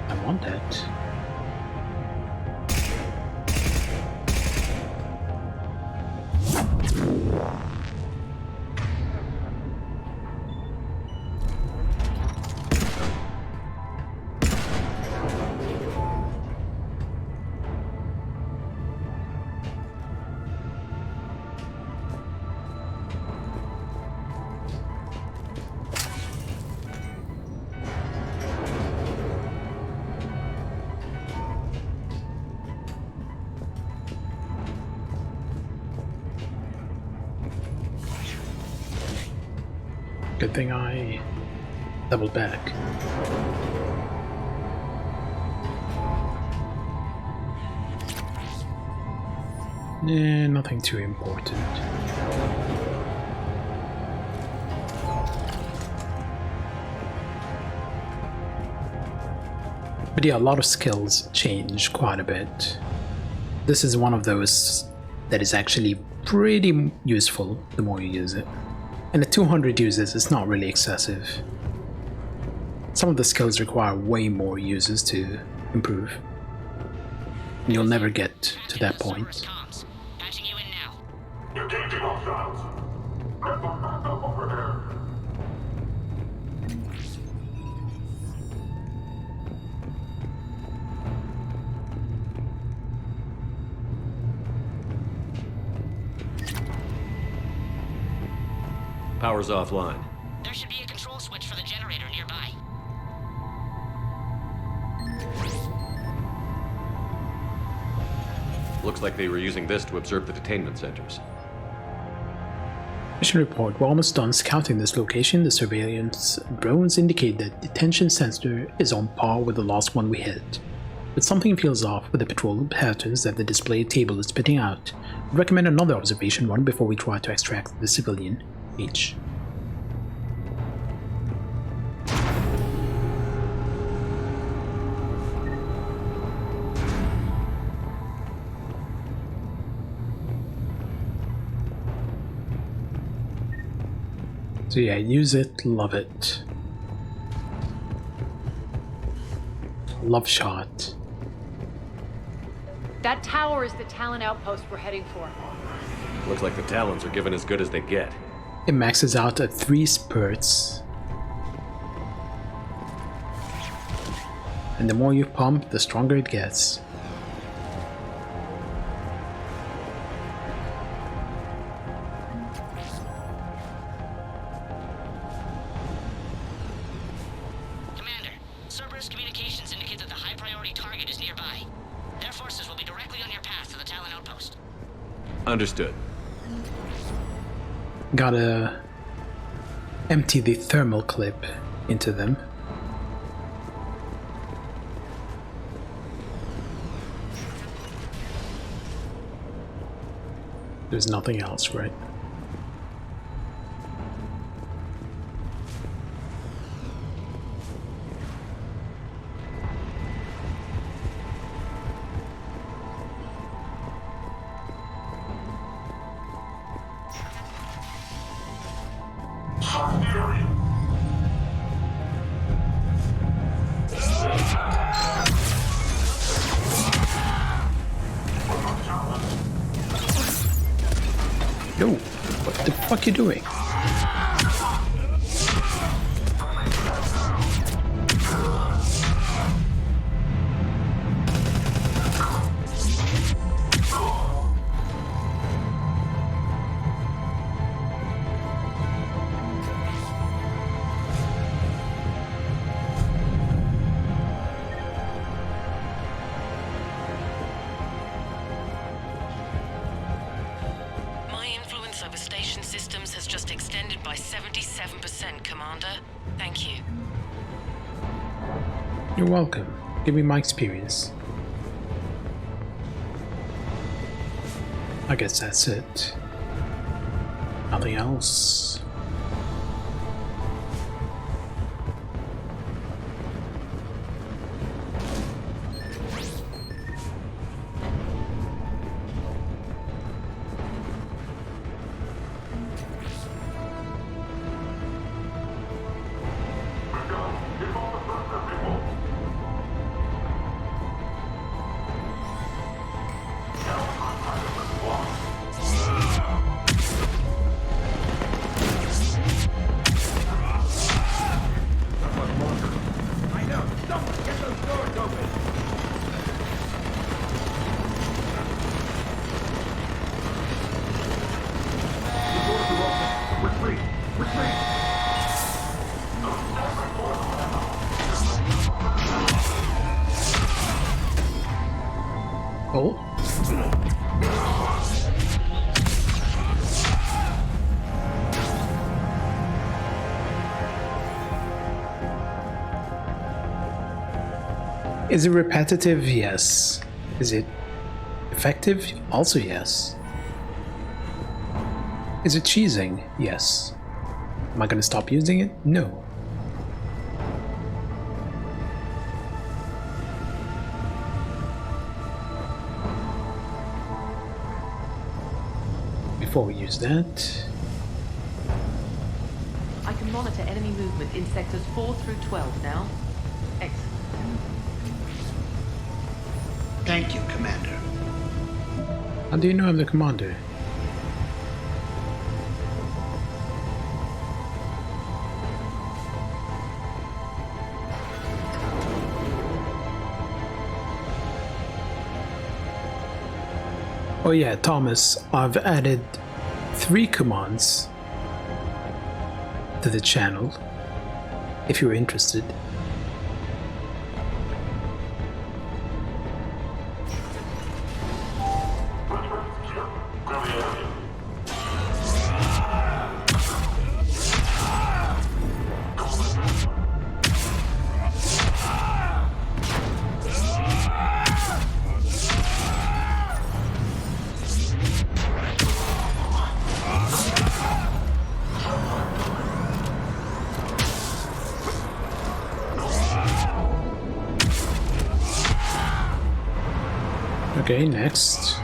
I want that. Good thing I doubled back. Nothing too important. But yeah, a lot of skills change quite a bit. This is one of those that is actually pretty useful the more you use it. And at 200 uses, it's not really excessive. Some of the skills require way more uses to improve. And you'll never get to that point. Power's offline. There should be a control switch for the generator nearby. Looks like they were using this to observe the detainment centers. Mission report. We're almost done scouting this location. The surveillance drones indicate that the detention center is on par with the last one we hit. But something feels off with the patrol patterns that the display table is spitting out. I'd recommend another observation run before we try to extract the civilian H. So yeah, use it, love it. Love shot. That tower is the Talon outpost we're heading for. Looks like the Talons are given as good as they get. It maxes out at 3 spurts. And the more you pump, the stronger it gets. Commander, Cerberus communications indicate that the high-priority target is nearby. Their forces will be directly on your path to the Talon outpost. Understood. Gotta empty the thermal clip into them. There's nothing else, right? Yo, what the fuck you doing? My influence over station systems has just extended by 77%, Commander. Thank you. You're welcome. Give me my experience. I guess that's it. Nothing else. Oh. Is it repetitive? Yes. Is it effective? Also yes. Is it cheesing? Yes. Am I gonna stop using it? No. Before we use that, I can monitor enemy movement in sectors 4 through 12 now. Excellent. Thank you, Commander. how do you know I'm the commander? Oh yeah, Thomas, I've added 3 commands to the channel, if you're interested. Okay, next.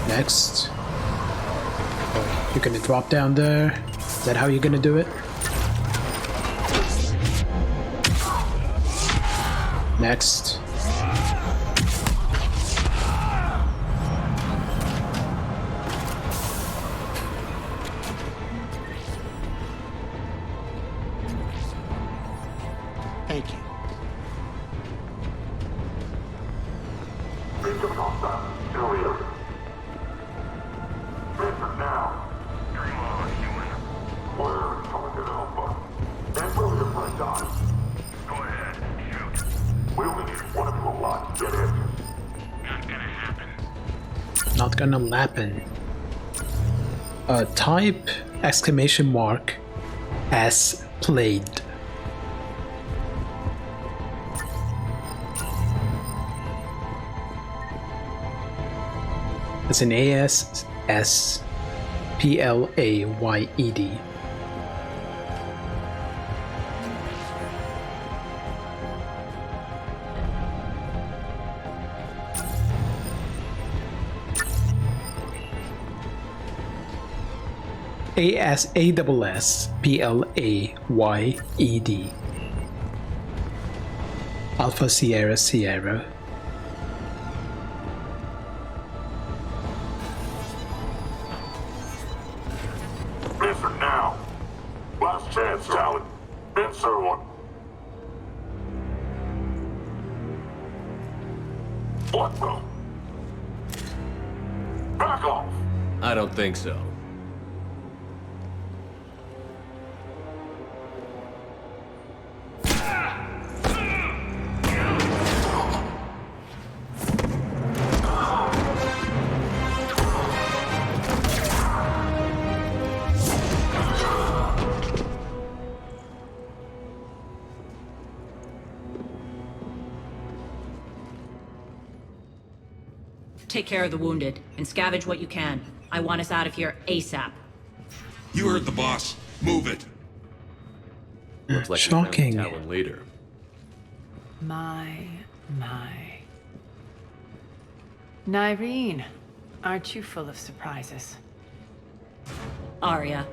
Next. Oh, you're gonna drop down there? Is that how you're gonna do it? Next. Thank you. Not gonna happen. Type exclamation mark as played. It's an ASSPLAYED. ASSPLAYED. Alpha Sierra Sierra. last chance, Talon. Answer one. What the? Back off! I don't think so. Take care of the wounded, and scavenge what you can. I want us out of here ASAP. You heard the boss. Move it. Looks like Shocking. We found the Talon leader. My. Nyreen, aren't you full of surprises? Arya.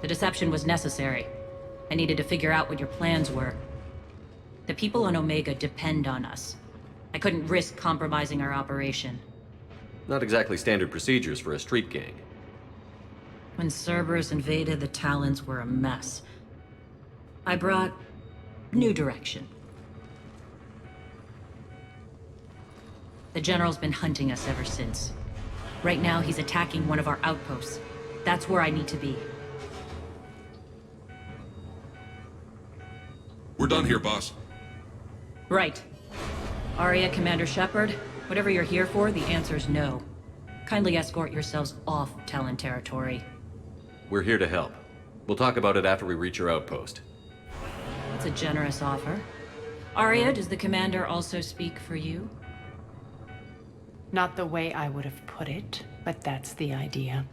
The deception was necessary. I needed to figure out what your plans were. The people on Omega depend on us. I couldn't risk compromising our operation. Not exactly standard procedures for a street gang. When Cerberus invaded, the Talons were a mess. I brought new direction. The General's been hunting us ever since. Right now, he's attacking one of our outposts. That's where I need to be. We're done here, boss. Right. Arya, Commander Shepard, whatever you're here for, the answer's no. Kindly escort yourselves off Talon territory. We're here to help. We'll talk about it after we reach your outpost. That's a generous offer. Arya, does the Commander also speak for you? Not the way I would have put it, but that's the idea.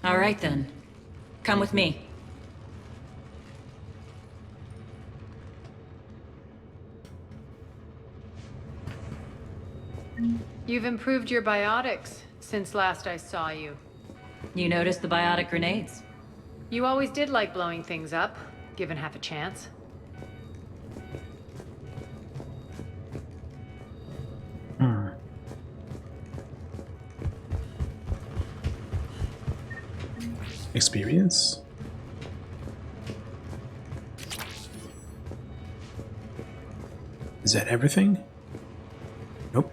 All right then. Come with me. You've improved your biotics since last I saw you. You noticed the biotic grenades? You always did like blowing things up, given half a chance. Experience? Is that everything? Nope.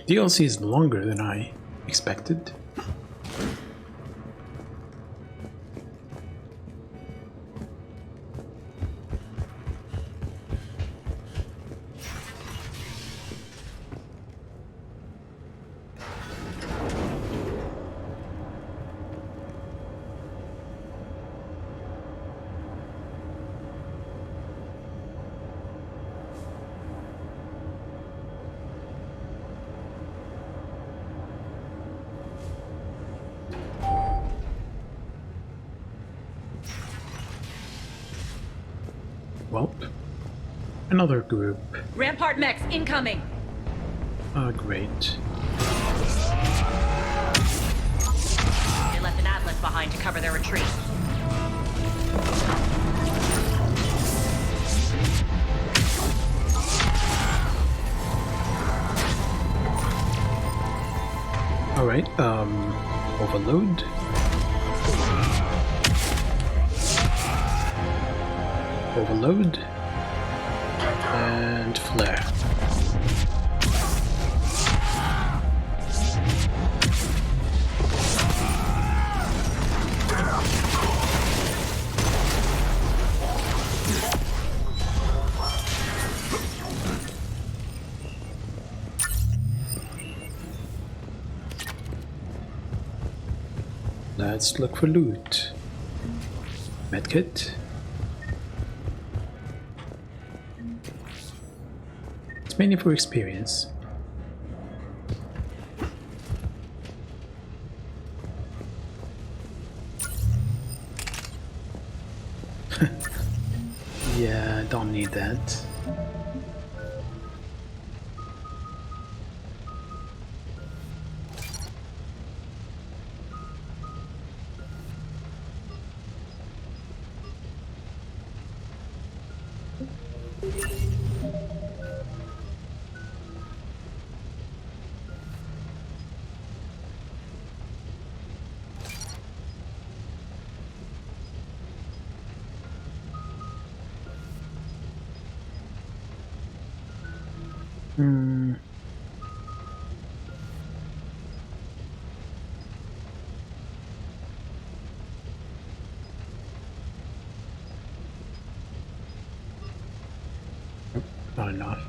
DLC is longer than I expected. Welp. Another group. Rampart mechs incoming! Great. They left an Atlas behind to cover their retreat. Alright, overload. Overload. And flare. Let's look for loot. Medkit. It's mainly for experience. Yeah, don't need that. Not enough.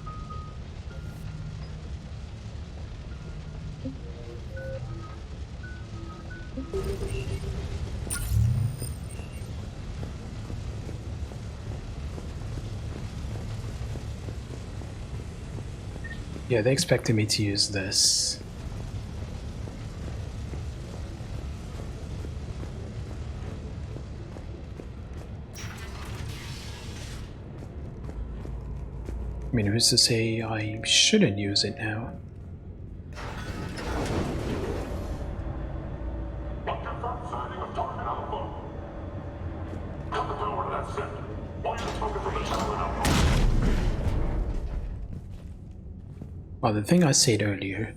Yeah, they expected me to use this. I mean, who's to say I shouldn't use it now? Well, the thing I said earlier.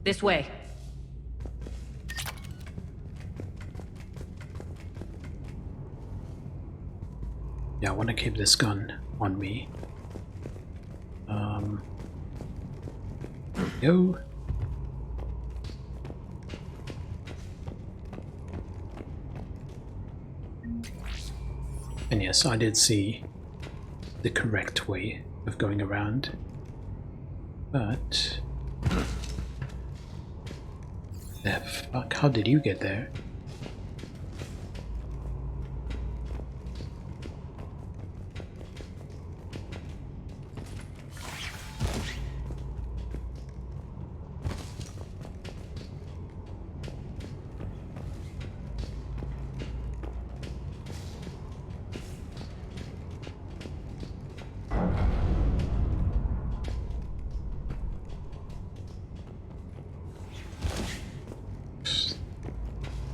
This way. Yeah, I want to keep this gun on me. Yo. And yes, I did see the correct way of going around, but the fuck, how did you get there?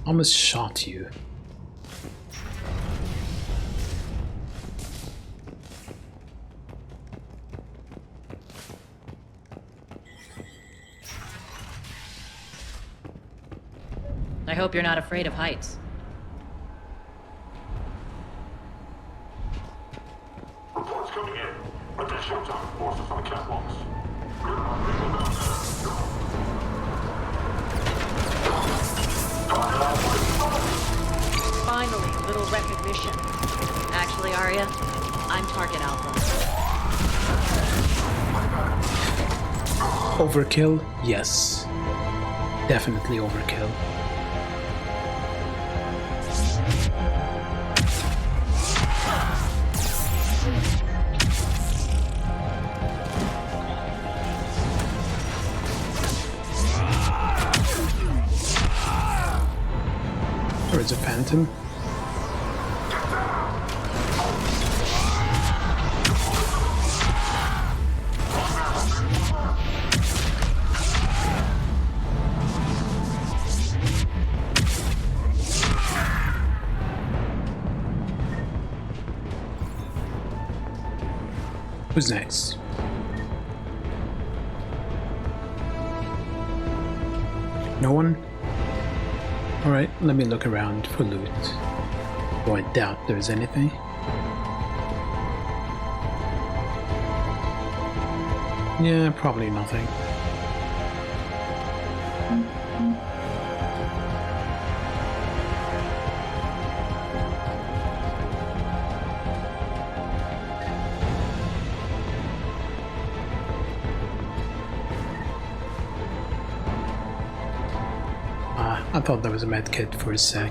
Almost shot you. I hope you're not afraid of heights. Reports coming in. Additional task forces on the catwalks. Finally, a little recognition. Actually, Arya, I'm Target Alpha. Overkill? Yes. Definitely overkill. Or is it Phantom? Who's next? No one? Alright, let me look around for loot. Though I doubt there's anything. Yeah, probably nothing. I thought there was a med kit for a sec.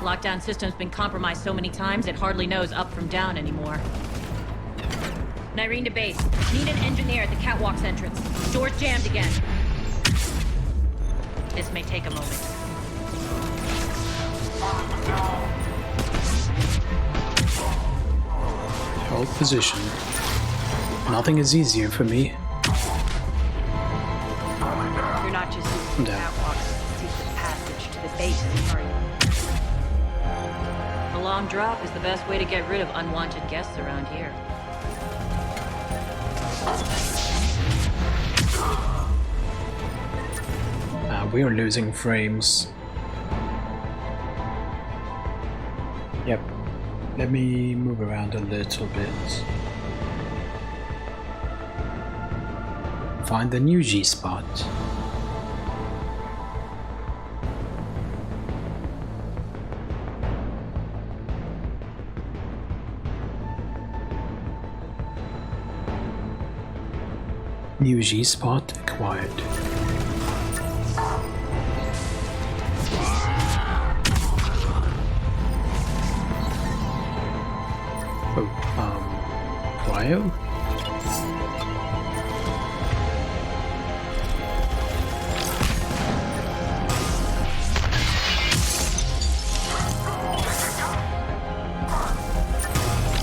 Lockdown system's been compromised so many times it hardly knows up from down anymore. Nyreen to base. Need an engineer at the catwalk's entrance. Door's jammed again. This may take a moment. Hold position. Nothing is easier for me. You're not just using the catwalk's secret passage to the base, are you? A long drop is the best way to get rid of unwanted guests around here. We are losing frames. Yep. Let me move around a little bit. Find the new G spot. New G spot acquired. Cryo?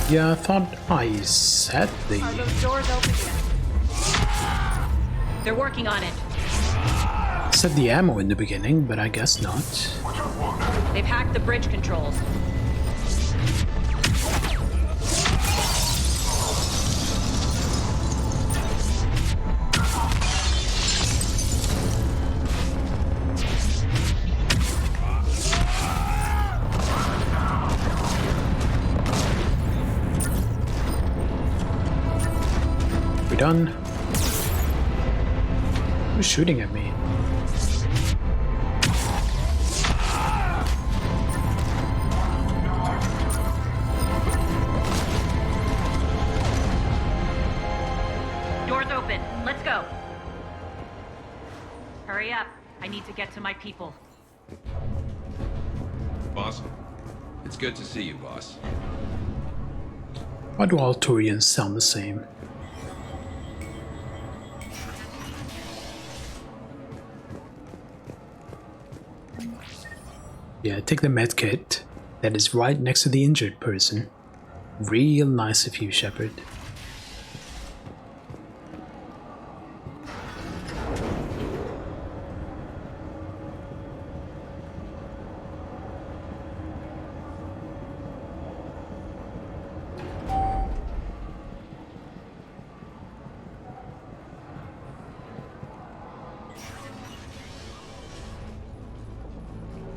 Yeah, I thought I said the... Are those doors open yet? They're working on it. Said the ammo in the beginning, but I guess not. They've hacked the bridge controls. We're done. Who's shooting at me? Doors open. Let's go. Hurry up. I need to get to my people. Boss, it's good to see you, boss. Why do all Turians sound the same? Yeah, take the med kit that is right next to the injured person. Real nice of you, Shepard.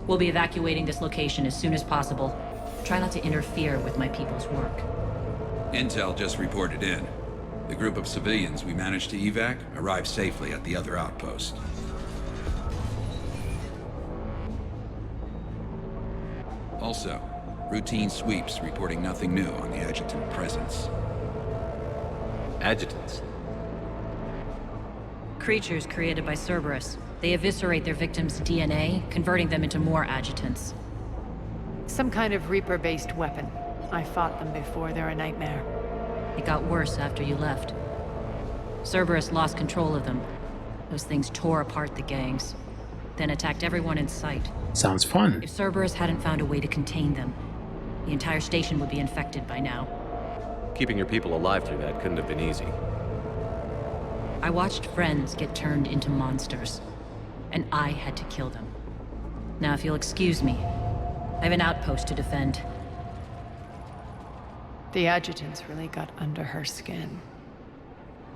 We'll be evacuating this location as soon as possible. Try not to interfere with my people's work. Intel just reported in. The group of civilians we managed to evac arrived safely at the other outpost. Also, routine sweeps reporting nothing new on the adjutant presence. Adjutants? Creatures created by Cerberus. They eviscerate their victims' DNA, converting them into more adjutants. Some kind of Reaper-based weapon. I fought them before, they're a nightmare. It got worse after you left. Cerberus lost control of them. Those things tore apart the gangs, then attacked everyone in sight. Sounds fun. If Cerberus hadn't found a way to contain them, the entire station would be infected by now. Keeping your people alive through that couldn't have been easy. I watched friends get turned into monsters, and I had to kill them. Now, if you'll excuse me, I have an outpost to defend. The adjutants really got under her skin.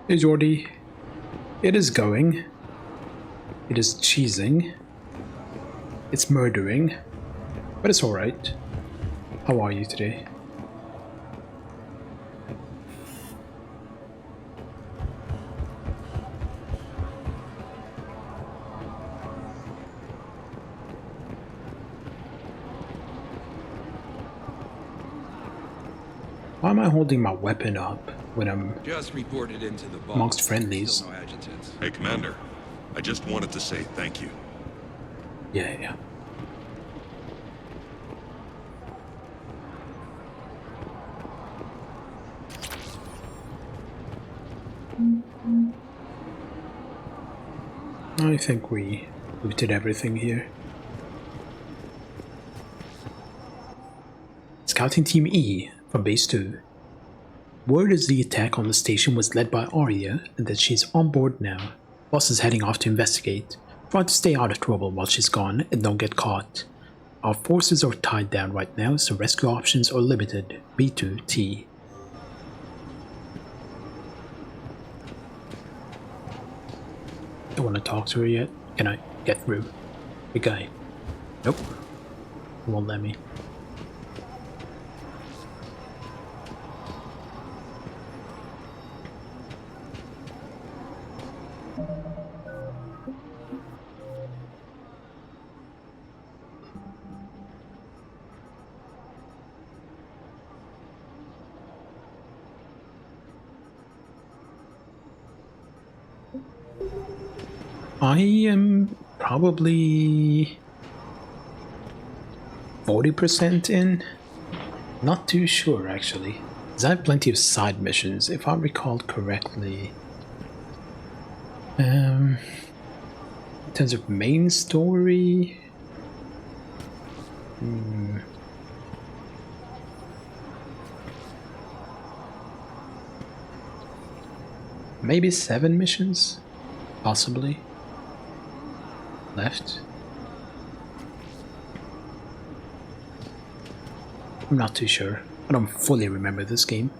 Hey, Jordi. It is going. It is cheesing. It's murdering. But it's alright. How are you today? Why am I holding my weapon up when I'm just reported into the boss. Amongst friendlies? Still no adjutants. Hey, Commander. I just wanted to say thank you. Yeah. I think we did everything here. Scouting Team E from Base 2. Word is the attack on the station was led by Arya and that she's on board now. Boss is heading off to investigate. Try to stay out of trouble while she's gone and don't get caught. Our forces are tied down right now, so rescue options are limited. B2T. Don't want to talk to her yet. Can I get through? Big guy. Nope. He won't let me. I am probably 40% in. Not too sure actually. Because I have plenty of side missions, if I recall correctly. In terms of main story, maybe 7 missions, possibly. Left. I'm not too sure. I don't fully remember this game.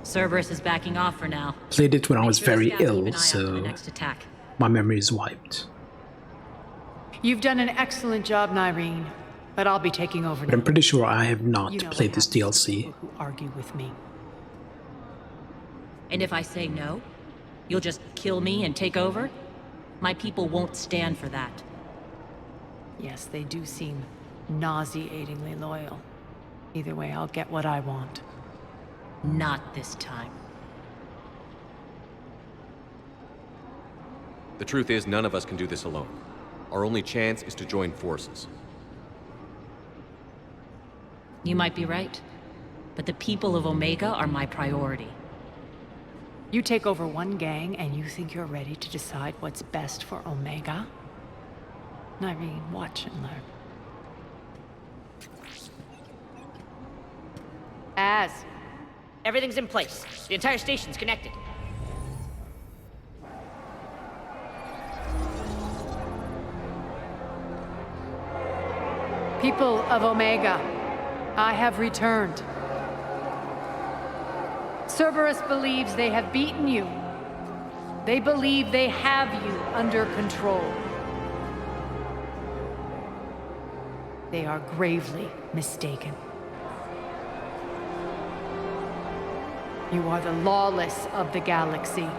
Cerberus is backing off for now. Played it when I was very Scouts keep ill, an eye out for so the next attack. my memory is wiped. You've done an excellent job, Nyreen, but I'll be taking over But now. I'm pretty sure I have not You know played what this happens to DLC. people who argue with me. And if I say no, you'll just kill me and take over? My people won't stand for that. Yes, they do seem nauseatingly loyal. Either way, I'll get what I want. Not this time. The truth is, none of us can do this alone. Our only chance is to join forces. You might be right, but the people of Omega are my priority. You take over one gang and you think you're ready to decide what's best for Omega? Nyreen, watch and learn. Everything's in place. The entire station's connected. People of Omega, I have returned. Cerberus believes they have beaten you. They believe they have you under control. They are gravely mistaken. You are the lawless of the galaxy.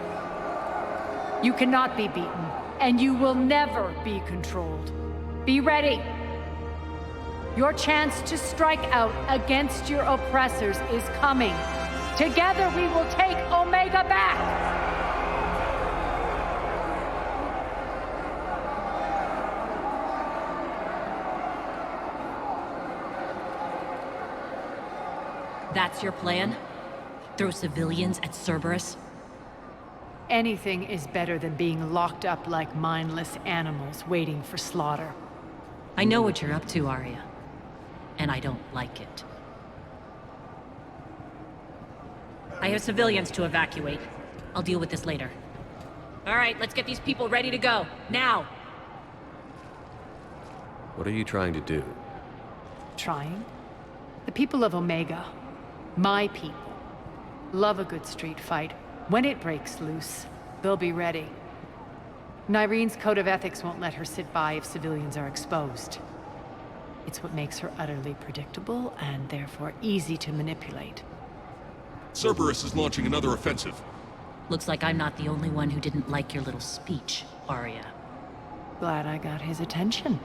You cannot be beaten, and you will never be controlled. Be ready. Your chance to strike out against your oppressors is coming. Together we will take Omega back! That's your plan? Throw civilians at Cerberus? Anything is better than being locked up like mindless animals waiting for slaughter. I know what you're up to, Arya. And I don't like it. I have civilians to evacuate. I'll deal with this later. All right, let's get these people ready to go. Now! What are you trying to do? Trying? The people of Omega, my people, love a good street fight. When it breaks loose, they'll be ready. Nyreen's code of ethics won't let her sit by if civilians are exposed. It's what makes her utterly predictable and therefore easy to manipulate. Cerberus is launching another offensive. Looks like I'm not the only one who didn't like your little speech, Arya. Glad I got his attention.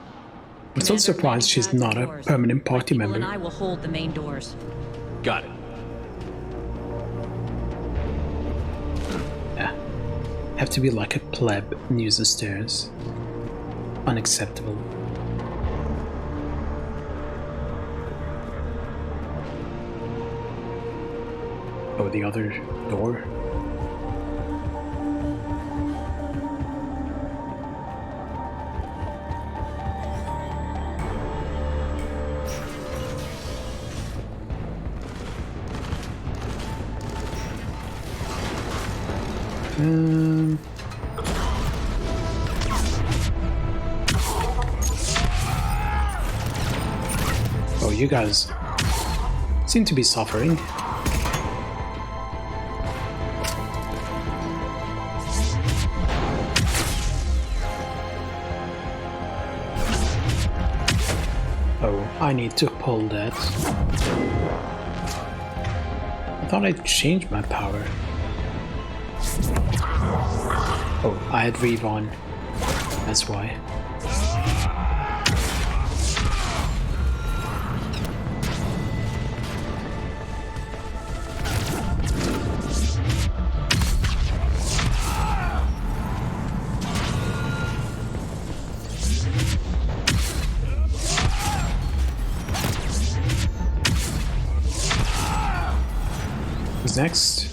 I'm so surprised she's not a permanent party People member. and I will hold the main doors. Got it. Yeah. Have to be like a pleb and use the stairs. Unacceptable. Oh, the other door. Oh, you guys seem to be suffering. Oh, I need to pull that. I thought I'd changed my power. Oh, I had Reeve on. That's why. Who's next?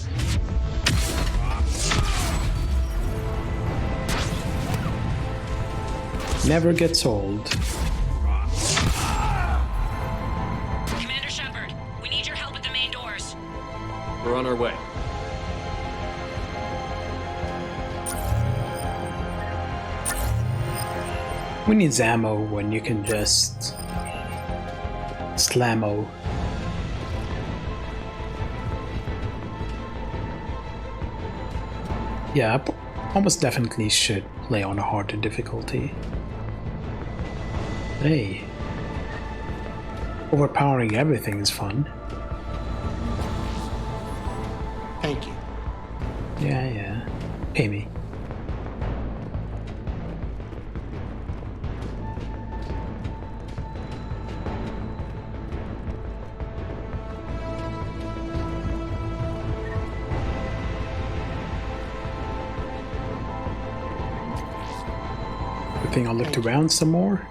Never gets old. Commander Shepard, we need your help at the main doors. We're on our way. Who needs ammo when you can just slammo? Yeah, I almost definitely should play on a harder difficulty. Hey, overpowering everything is fun. Thank you. Yeah. Pay me. Good thing I looked around some more.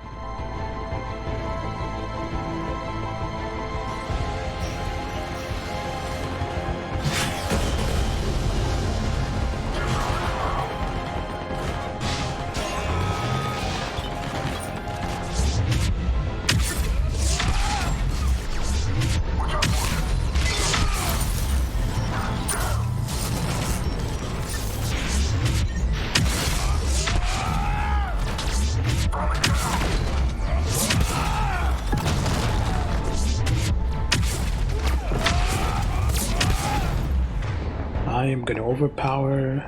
I am gonna overpower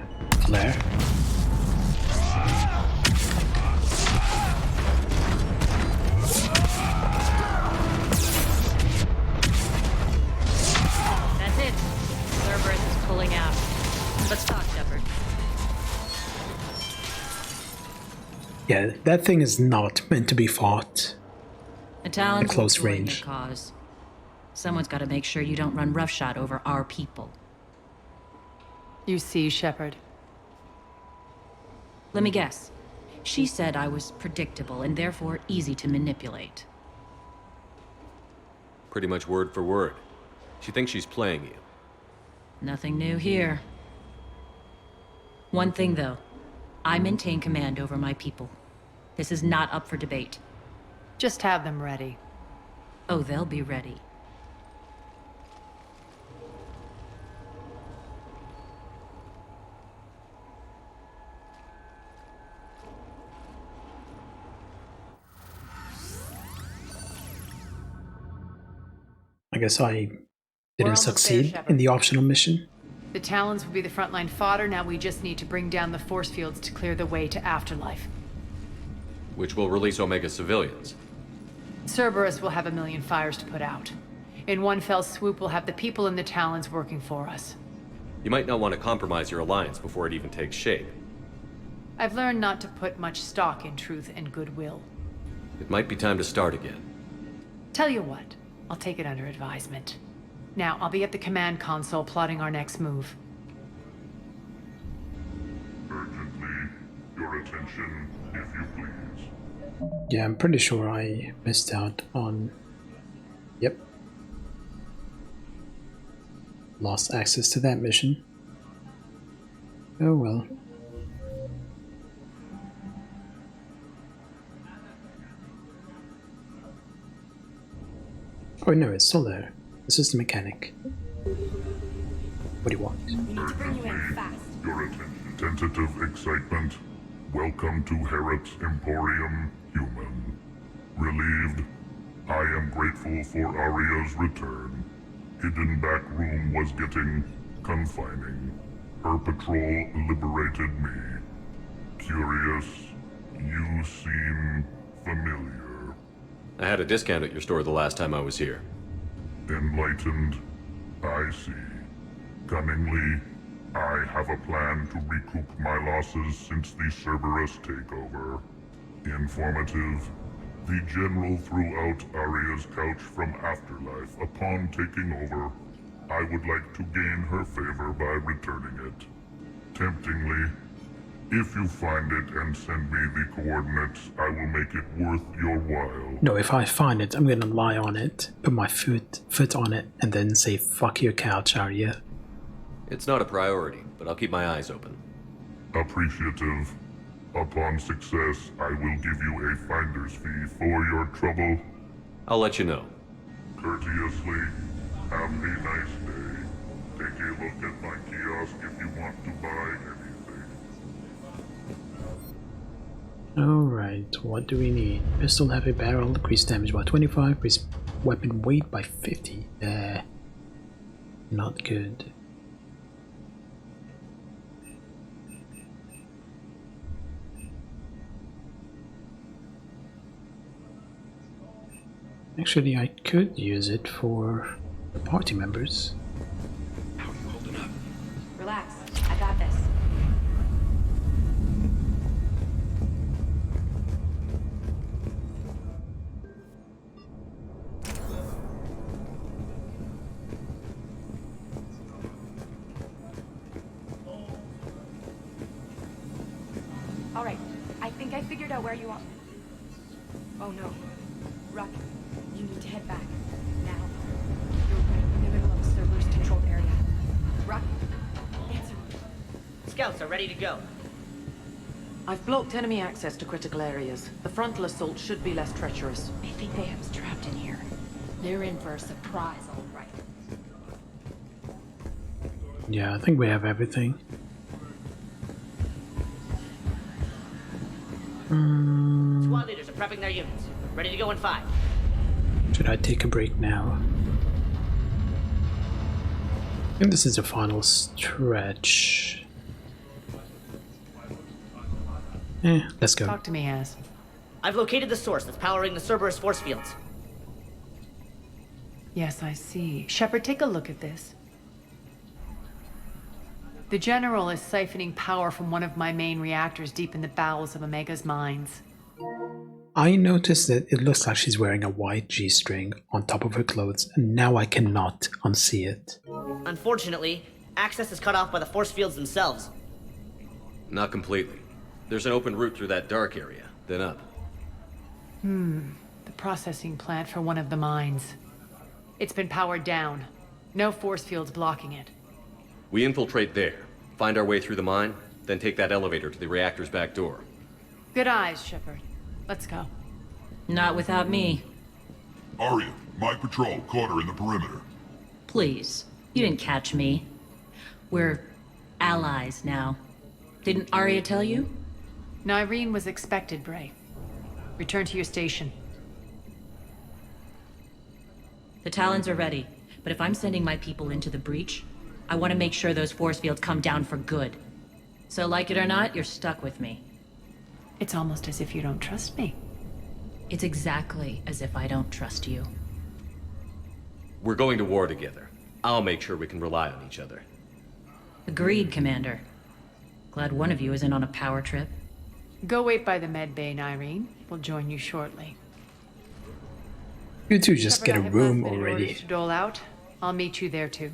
Flare. That's it. Cerberus is pulling out. Let's talk, Shepard. Yeah, that thing is not meant to be fought Talon's at close will join range. your cause. Someone's got to make sure you don't run roughshod over our people. You see, Shepard. Let me guess. She said I was predictable and therefore easy to manipulate. Pretty much word for word. She thinks she's playing you. Nothing new here. One thing, though. I maintain command over my people. This is not up for debate. Just have them ready. Oh, they'll be ready. I guess I We're didn't almost succeed there, Shepard. in the optional mission. The Talons will be the frontline fodder. Now we just need to bring down the force fields to clear the way to Afterlife. Which will release Omega civilians. Cerberus will have 1,000,000 fires to put out. In one fell swoop, we'll have the people in the Talons working for us. You might not want to compromise your alliance before it even takes shape. I've learned not to put much stock in truth and goodwill. It might be time to start again. Tell you what, I'll take it under advisement. Now, I'll be at the command console plotting our next move. Urgently, your attention, if you please. Yeah, I'm pretty sure I missed out on... Yep. Lost access to that mission. Oh well. Oh no, it's still there. This is the mechanic. What do you want? We need to bring you in fast. Your attention. With tentative excitement, welcome to Harrot's Emporium, human. Relieved, I am grateful for Aria's return. Hidden back room was getting confining. Her patrol liberated me. Curious, you seem familiar. I had a discount at your store the last time I was here. Enlightened, I see. Cunningly, I have a plan to recoup my losses since the Cerberus takeover. Informative, the General threw out Aria's couch from Afterlife upon taking over. I would like to gain her favor by returning it. Temptingly, if you find it and send me the coordinates, I will make it worth your while. No, if I find it, I'm gonna lie on it, put my foot on it, and then say, fuck your couch, Aria. It's not a priority, but I'll keep my eyes open. Appreciative. Upon success, I will give you a finder's fee for your trouble. I'll let you know. Courteously, have a nice day. Take a look at my kiosk if you want to buy anything. Alright, what do we need? Pistol, heavy barrel, increased damage by 25, increased weapon weight by 50. Not good. Actually, I could use it for the party members. How are you holding up? Relax. I got this. All right. I think I figured out where you are. Oh no. Rock. You need to head back. Now. You're right in the middle of a Cerberus-controlled area. Rock, answer me. Scouts are ready to go. I've blocked enemy access to critical areas. The frontal assault should be less treacherous. I think they have us trapped in here. They're in for a surprise, all right. Yeah, I think we have everything. Squad leaders are prepping their units. Ready to go in 5. Should I take a break now? I think this is the final stretch. Let's go. Talk to me, Az. I've located the source that's powering the Cerberus force fields. Yes, I see. Shepard, take a look at this. The General is siphoning power from one of my main reactors deep in the bowels of Omega's mines. I noticed that it looks like she's wearing a white G-string on top of her clothes, and now I cannot unsee it. Unfortunately, access is cut off by the force fields themselves. Not completely. There's an open route through that dark area, then up. The processing plant for one of the mines. It's been powered down. No force fields blocking it. We infiltrate there, find our way through the mine, then take that elevator to the reactor's back door. Good eyes, Shepard. Let's go. Not without me. Aria, my patrol caught her in the perimeter. Please. You didn't catch me. We're allies now. Didn't Aria tell you? Nyreen was expected, Bray. Return to your station. The Talons are ready, but if I'm sending my people into the breach, I want to make sure those force fields come down for good. So like it or not, you're stuck with me. It's almost as if you don't trust me. It's exactly as if I don't trust you. We're going to war together. I'll make sure we can rely on each other. Agreed, Commander. Glad one of you isn't on a power trip. Go wait by the med bay, Nyreen. We'll join you shortly. You two just get a room already. already. To dole out. I'll meet you there too.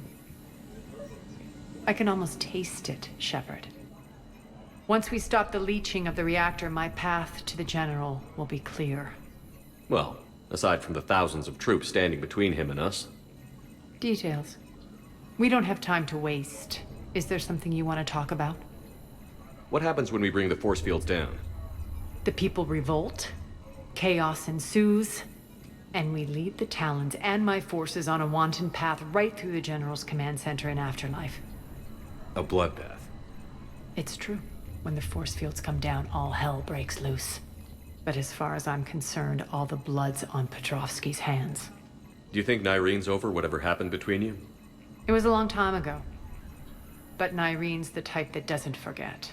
I can almost taste it, Shepard. Once we stop the leaching of the reactor, my path to the General will be clear. Well, aside from the thousands of troops standing between him and us. Details. We don't have time to waste. Is there something you want to talk about? What happens when we bring the force fields down? The people revolt, chaos ensues, and we lead the Talons and my forces on a wanton path right through the General's command center in Afterlife. A bloodbath. It's true. When the force fields come down, all hell breaks loose. But as far as I'm concerned, all the blood's on Petrovsky's hands. Do you think Nyrene's over whatever happened between you? It was a long time ago. But Nyrene's the type that doesn't forget.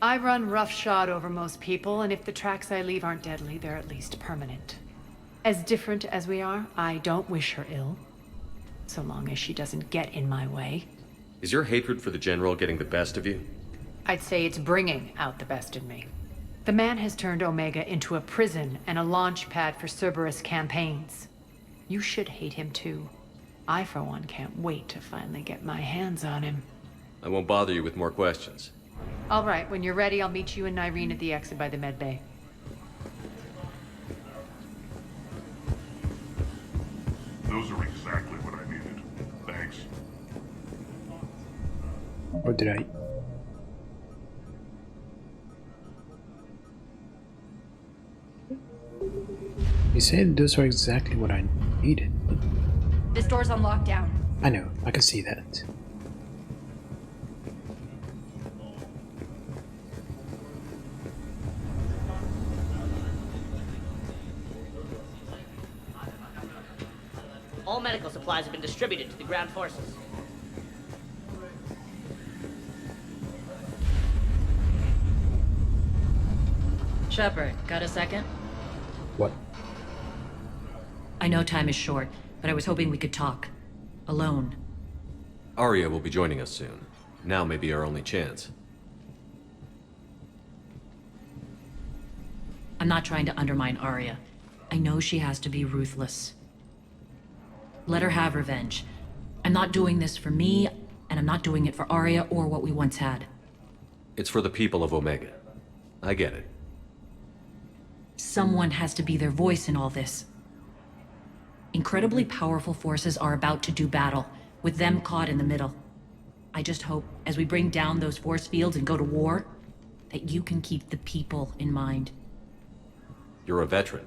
I run roughshod over most people, and if the tracks I leave aren't deadly, they're at least permanent. As different as we are, I don't wish her ill. So long as she doesn't get in my way. Is your hatred for the General getting the best of you? I'd say it's bringing out the best in me. The man has turned Omega into a prison and a launch pad for Cerberus campaigns. You should hate him too. I, for one, can't wait to finally get my hands on him. I won't bother you with more questions. All right, when you're ready, I'll meet you and Nyreen at the exit by the med bay. Those are exactly what I needed. Thanks. Or did I? You said those are exactly what I needed. This door's on lockdown. I know, I can see that. All medical supplies have been distributed to the ground forces. Shepard, got a second? What? I know time is short, but I was hoping we could talk. Alone. Arya will be joining us soon. Now may be our only chance. I'm not trying to undermine Arya. I know she has to be ruthless. Let her have revenge. I'm not doing this for me, and I'm not doing it for Arya or what we once had. It's for the people of Omega. I get it. Someone has to be their voice in all this. Incredibly powerful forces are about to do battle, with them caught in the middle. I just hope, as we bring down those force fields and go to war, that you can keep the people in mind. You're a veteran.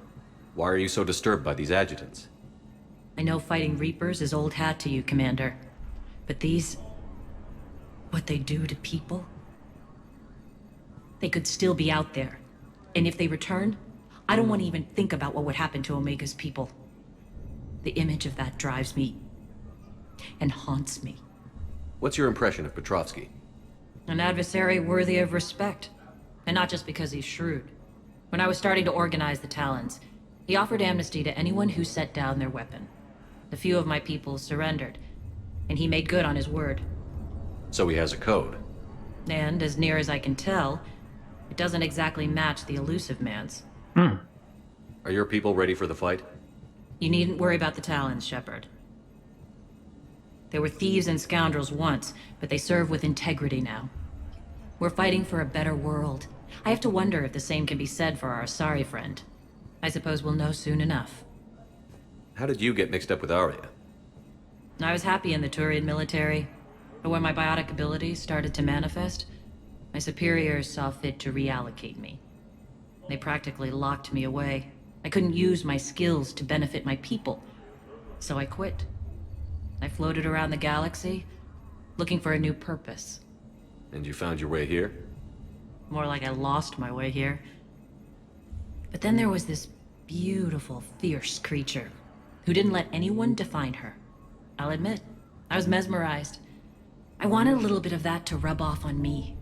Why are you so disturbed by these adjutants? I know fighting Reapers is old hat to you, Commander. But these... what they do to people? They could still be out there. And if they return, I don't want to even think about what would happen to Omega's people. The image of that drives me... and haunts me. What's your impression of Petrovsky? An adversary worthy of respect. And not just because he's shrewd. When I was starting to organize the Talons, he offered amnesty to anyone who set down their weapon. A few of my people surrendered, and he made good on his word. So he has a code. And, as near as I can tell, it doesn't exactly match the Illusive Man's. Are your people ready for the fight? You needn't worry about the Talons, Shepard. There were thieves and scoundrels once, but they serve with integrity now. We're fighting for a better world. I have to wonder if the same can be said for our Asari friend. I suppose we'll know soon enough. How did you get mixed up with Arya? I was happy in the Turian military, but when my biotic abilities started to manifest, my superiors saw fit to reallocate me. They practically locked me away. I couldn't use my skills to benefit my people, so I quit. I floated around the galaxy, looking for a new purpose. And you found your way here? More like I lost my way here. But then there was this beautiful, fierce creature who didn't let anyone define her. I'll admit, I was mesmerized. I wanted a little bit of that to rub off on me.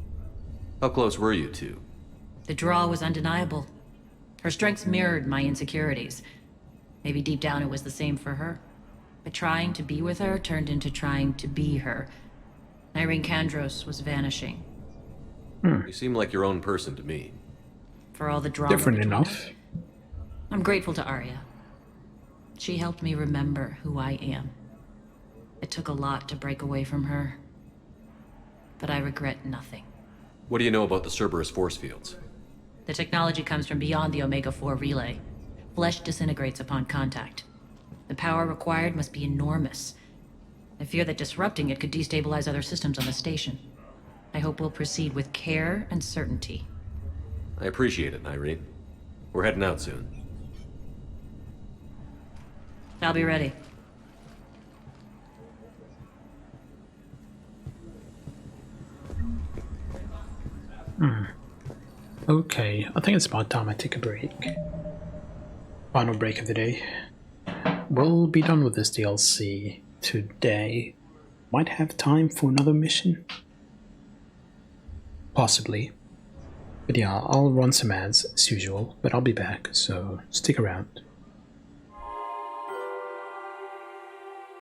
How close were you two? The draw was undeniable. Her strengths mirrored my insecurities. Maybe deep down it was the same for her. But trying to be with her turned into trying to be her. Nyreen Kandros was vanishing. You seem like your own person to me. For all the drama Different between enough. us. I'm grateful to Arya. She helped me remember who I am. It took a lot to break away from her. But I regret nothing. What do you know about the Cerberus force fields? The technology comes from beyond the Omega-4 relay. Flesh disintegrates upon contact. The power required must be enormous. I fear that disrupting it could destabilize other systems on the station. I hope we'll proceed with care and certainty. I appreciate it, Nyreen. We're heading out soon. I'll be ready. Okay, I think it's about time I take a break. Final break of the day. We'll be done with this DLC today. Might have time for another mission? Possibly. But yeah, I'll run some ads as usual, but I'll be back, so stick around.